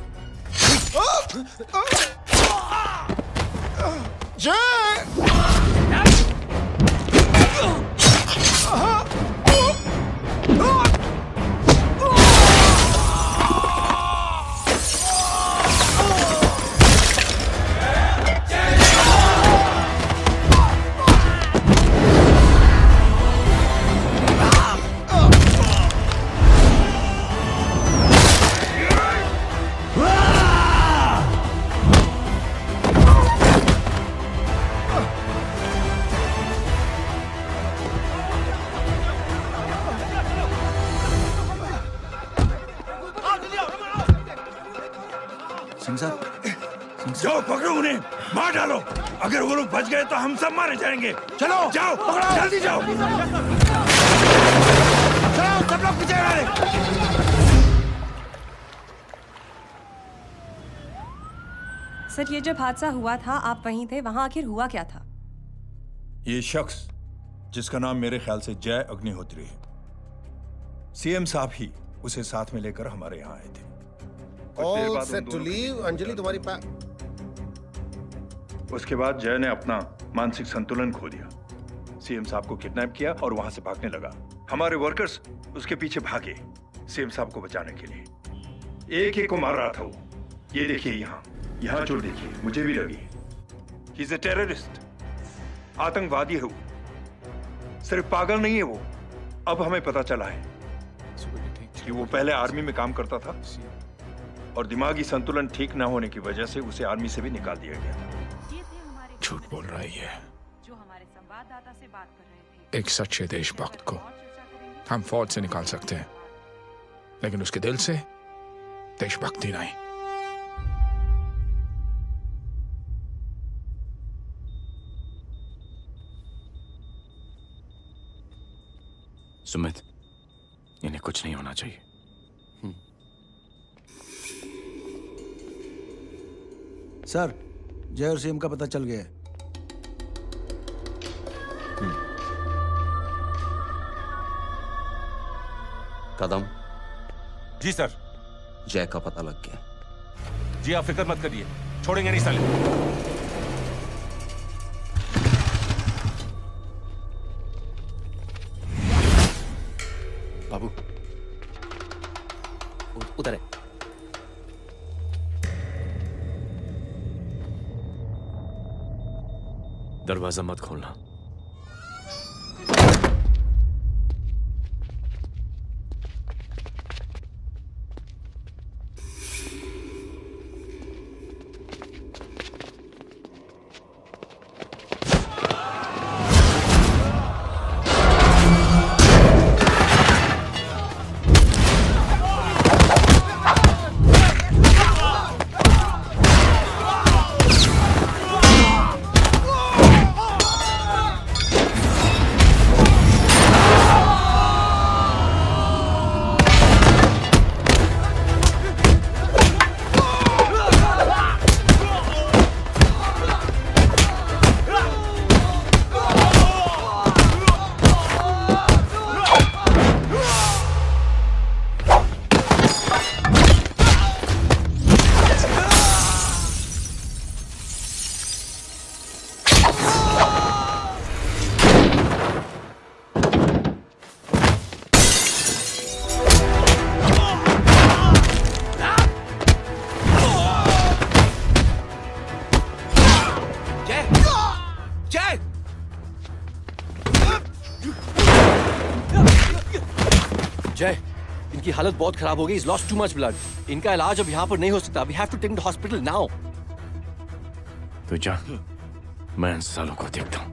जाओ पकड़ो उन्हें, मार डालो। अगर वो लोग बच गए तो हम सब मारे जाएंगे। चलो जाओ, पकड़ो, जल्दी जाओ। चलो सब लोग पीछे आ रहे। सर, ये जब हादसा हुआ था आप वहीं थे, वहां आखिर हुआ क्या था? ये शख्स जिसका नाम मेरे ख्याल से जय अग्निहोत्री है, सीएम साहब ही उसे साथ में लेकर हमारे यहाँ आए थे। All set to leave. Anjali तुम्हारी उसके बाद जय ने अपना मानसिक संतुलन खो दिया, सीएम साहब को किडनैप किया और वहां से भागने लगा। हमारे वर्कर्स उसके पीछे भागे सीएम साहब को बचाने के लिए। एक एक को मार रहा था वो। ये देखिए यहाँ चोट देखिए, मुझे भी लगी। ही इज अ टेररिस्ट, आतंकवादी है वो, सिर्फ पागल नहीं है वो। अब हमें पता चला है कि वो पहले आर्मी में काम करता था और दिमागी संतुलन ठीक ना होने की वजह से उसे आर्मी से भी निकाल दिया गया। झूठ बोल रहा है ये। जो हमारे संवाददाता से बात कर रहे थे। एक सच्चे देशभक्त को हम फौज से निकाल सकते हैं, लेकिन उसके दिल से देशभक्ति नहीं। सुमित, इन्हें कुछ नहीं होना चाहिए। सर, जय और सीएम का पता चल गया है। कदम। जी सर। जय का पता लग गया। जी आप फिक्र मत करिए, छोड़ेंगे नहीं साले। बाबू उधर है। दरवाजा मत खोलना। जय, इनकी हालत बहुत खराब हो गई। He's lost too much blood. इनका इलाज अब यहाँ पर नहीं हो सकता। We have to take him to hospital now. तो जा, मैं इन सालों को देखता हूँ।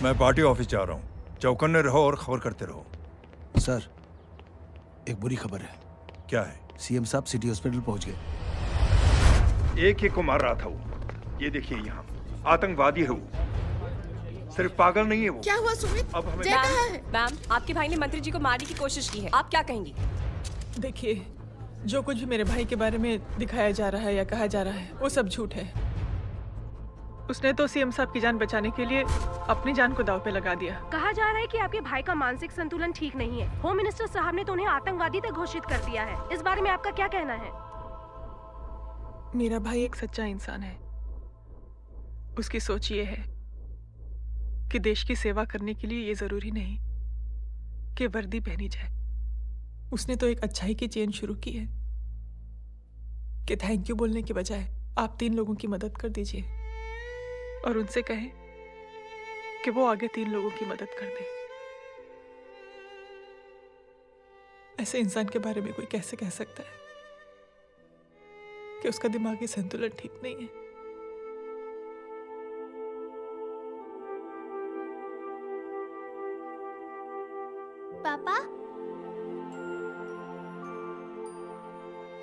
मैं पार्टी ऑफिस जा रहा हूँ। चौकन्ने रहो और खबर करते रहो। सर, एक बुरी खबर है। क्या है? सीएम साहब सिटी हॉस्पिटल पहुंच गए। एक को मार रहा था वो। ये देखिए यहाँ आतंकवादी है वो। सिर्फ पागल नहीं है वो। क्या हुआ सुमित? अब हमें मैम, आपके भाई ने मंत्री जी को मारने की कोशिश की है। आप क्या कहेंगी? देखिए, जो कुछ भी मेरे भाई के बारे में दिखाया जा रहा है या कहा जा रहा है वो सब झूठ है। उसने तो सीएम साहब की जान बचाने के लिए अपनी जान को दांव पे लगा दिया। कहा जा रहा है कि आपके भाई का मानसिक संतुलन ठीक नहीं है। होम मिनिस्टर साहब ने तो उन्हें आतंकवादी तक घोषित कर दिया है। इस बारे में आपका क्या कहना है? मेरा भाई एक सच्चा इंसान है। उसकी सोच ये है कि देश की सेवा करने के लिए ये जरूरी नहीं कि वर्दी पहनी जाए। उसने तो एक अच्छाई की चेन शुरू की है कि थैंक यू बोलने के बजाय आप 3 लोगों की मदद कर दीजिए और उनसे कहें कि वो आगे 3 लोगों की मदद कर दे। ऐसे इंसान के बारे में कोई कैसे कह सकता है कि उसका दिमागी संतुलन ठीक नहीं है? पापा,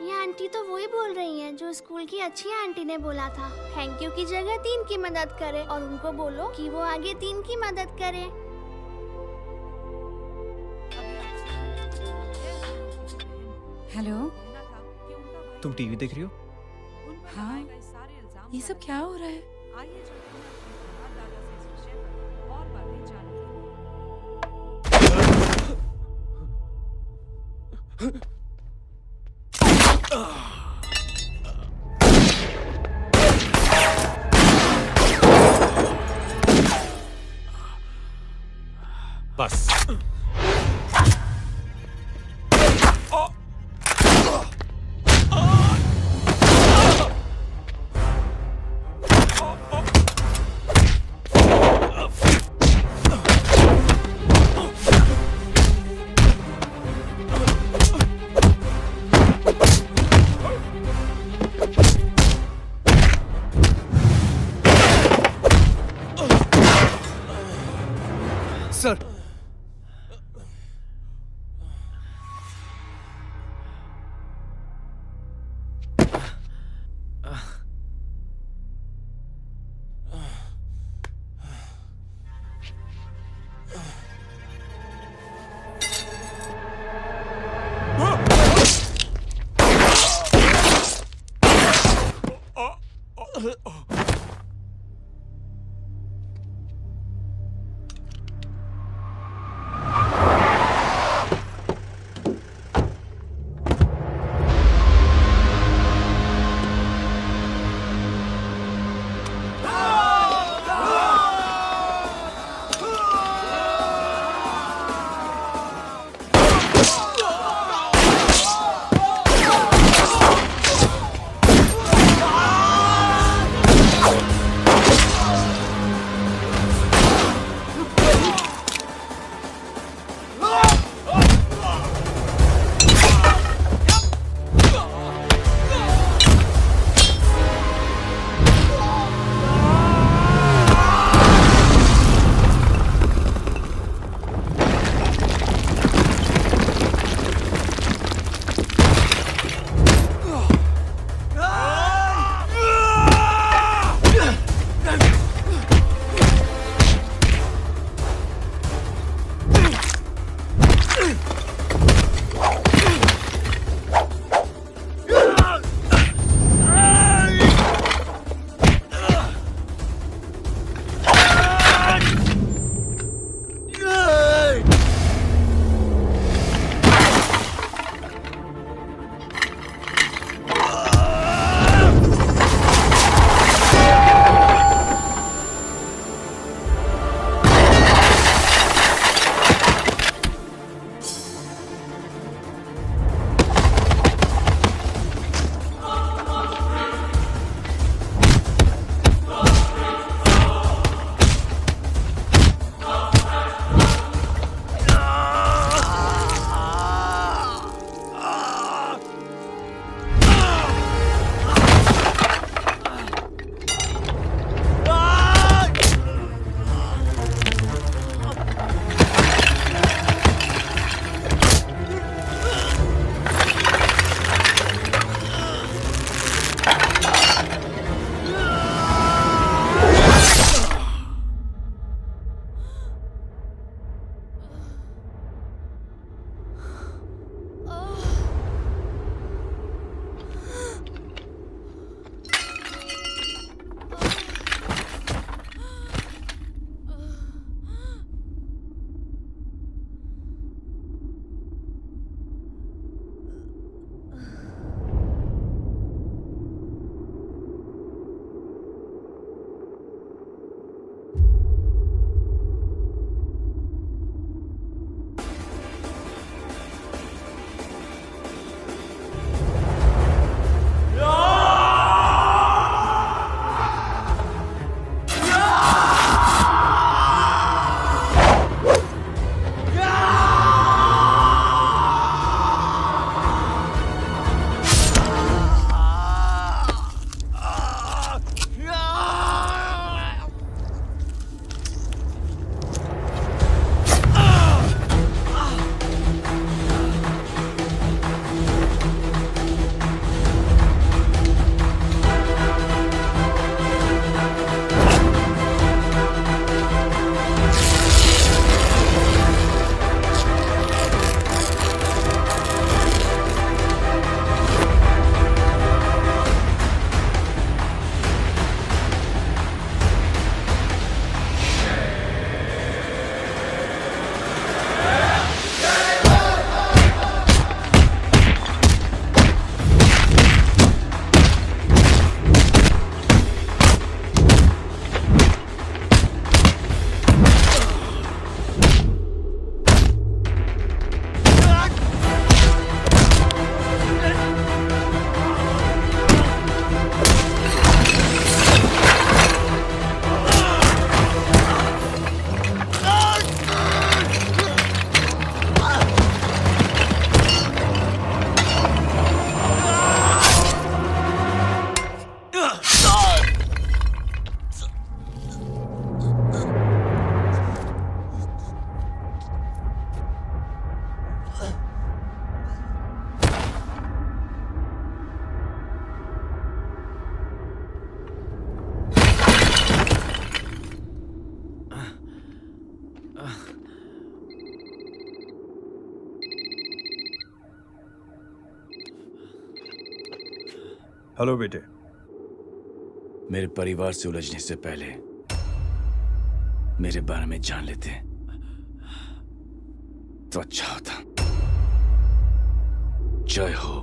ये आंटी तो वही बोल रही हैं जो स्कूल की अच्छी आंटी ने बोला था, थैंक यू की जगह 3 की मदद करे, और उनको बोलो कि वो आगे 3 की मदद करे। हेलो, तुम टीवी देख रही हो? हाँ, ये सब क्या हो रहा है? बस। सर, हेलो बेटे। मेरे परिवार से उलझने से पहले मेरे बारे में जान लेते तो अच्छा होता। जय हो।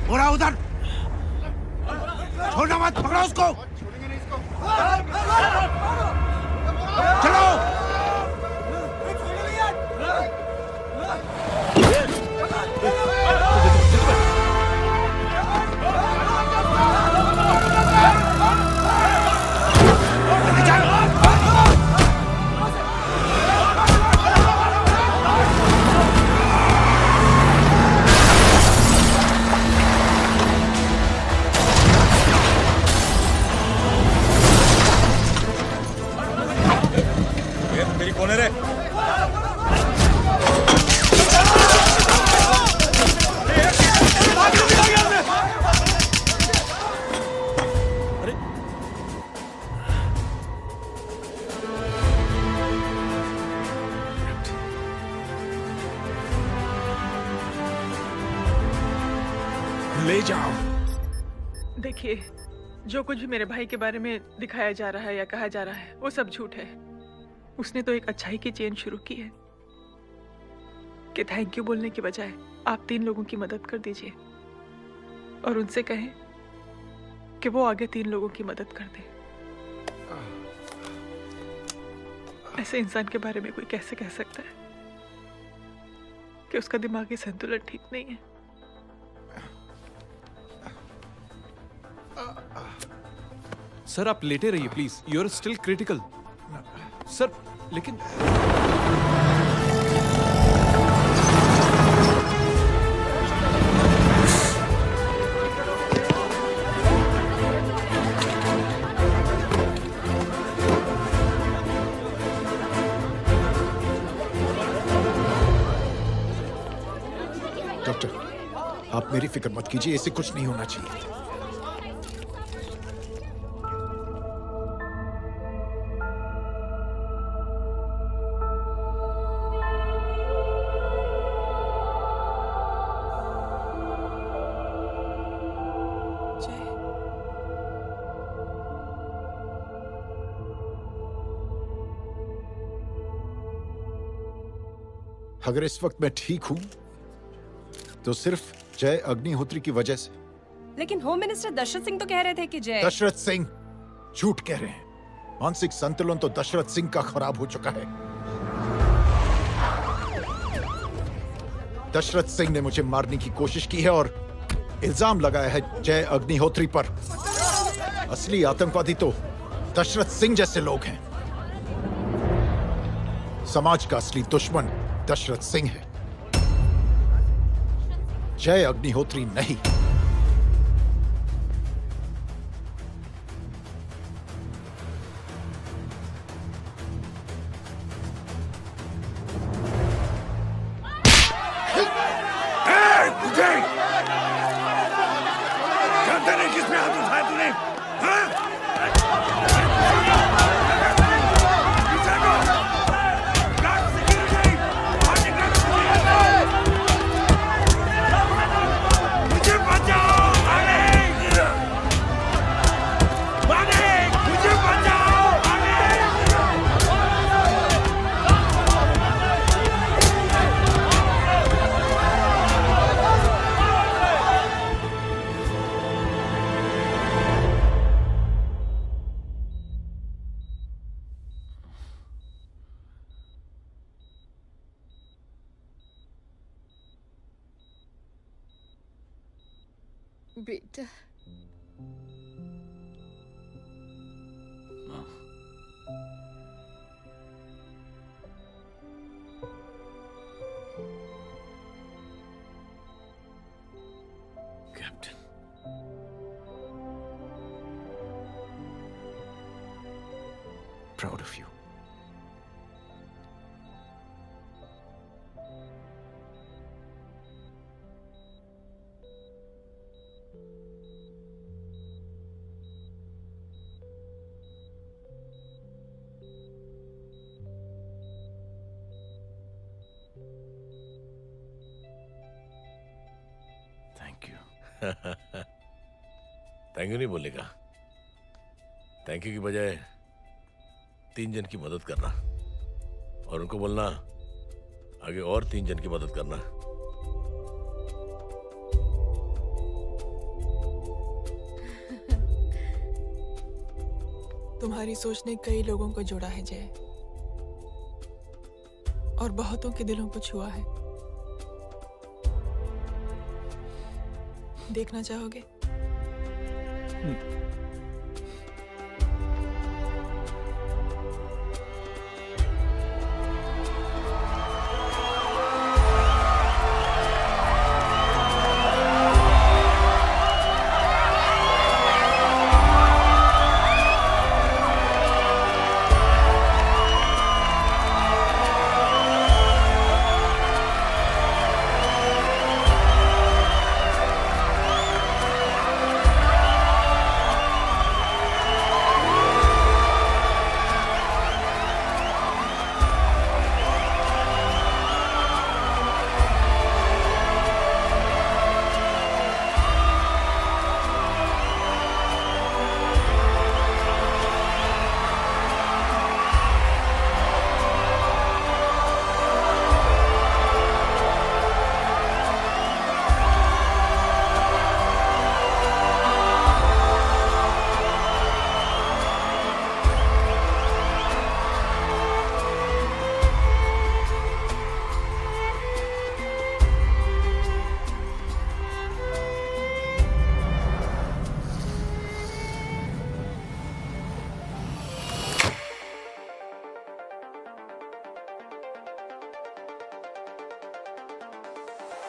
उड़ा उधर, छोड़ना मत, पकड़ो उसको। चलो। तेरी कौन है रे? ले जाओ। देखिए, जो कुछ भी मेरे भाई के बारे में दिखाया जा रहा है या कहा जा रहा है वो सब झूठ है। उसने तो एक अच्छाई की चेन शुरू की है कि थैंक यू बोलने की बजाय आप 3 लोगों की मदद कर दीजिए और उनसे कहें कि वो आगे 3 लोगों की मदद कर दे। ऐसे इंसान के बारे में कोई कैसे कह सकता है कि उसका दिमागी संतुलन ठीक नहीं है? सर आप लेटे रहिए please, you are still critical. Sir लेकिन डॉक्टर, आप मेरी फिक्र मत कीजिए, इससे कुछ नहीं होना चाहिए। अगर इस वक्त मैं ठीक हूं तो सिर्फ जय अग्निहोत्री की वजह से। लेकिन होम मिनिस्टर दशरथ सिंह तो कह रहे थे कि जय। दशरथ सिंह झूठ कह रहे हैं। मानसिक संतुलन तो दशरथ सिंह का खराब हो चुका है। दशरथ सिंह ने मुझे मारने की कोशिश की है और इल्जाम लगाया है जय अग्निहोत्री पर। असली आतंकवादी तो दशरथ सिंह जैसे लोग हैं। समाज का असली दुश्मन दशरथ सिंह है, जय अग्निहोत्री नहीं। जानते नहीं किसमें हाथ उठाया तूने? मुझे बेटा captain, proud of you. Thank you. Thank you नहीं बोलेगा, थैंक यू की बजाय 3 जन की मदद करना और उनको बोलना आगे और 3 जन की मदद करना। तुम्हारी सोच ने कई लोगों को जोड़ा है जय, और बहुतों के दिलों को छुआ है। देखना चाहोगे?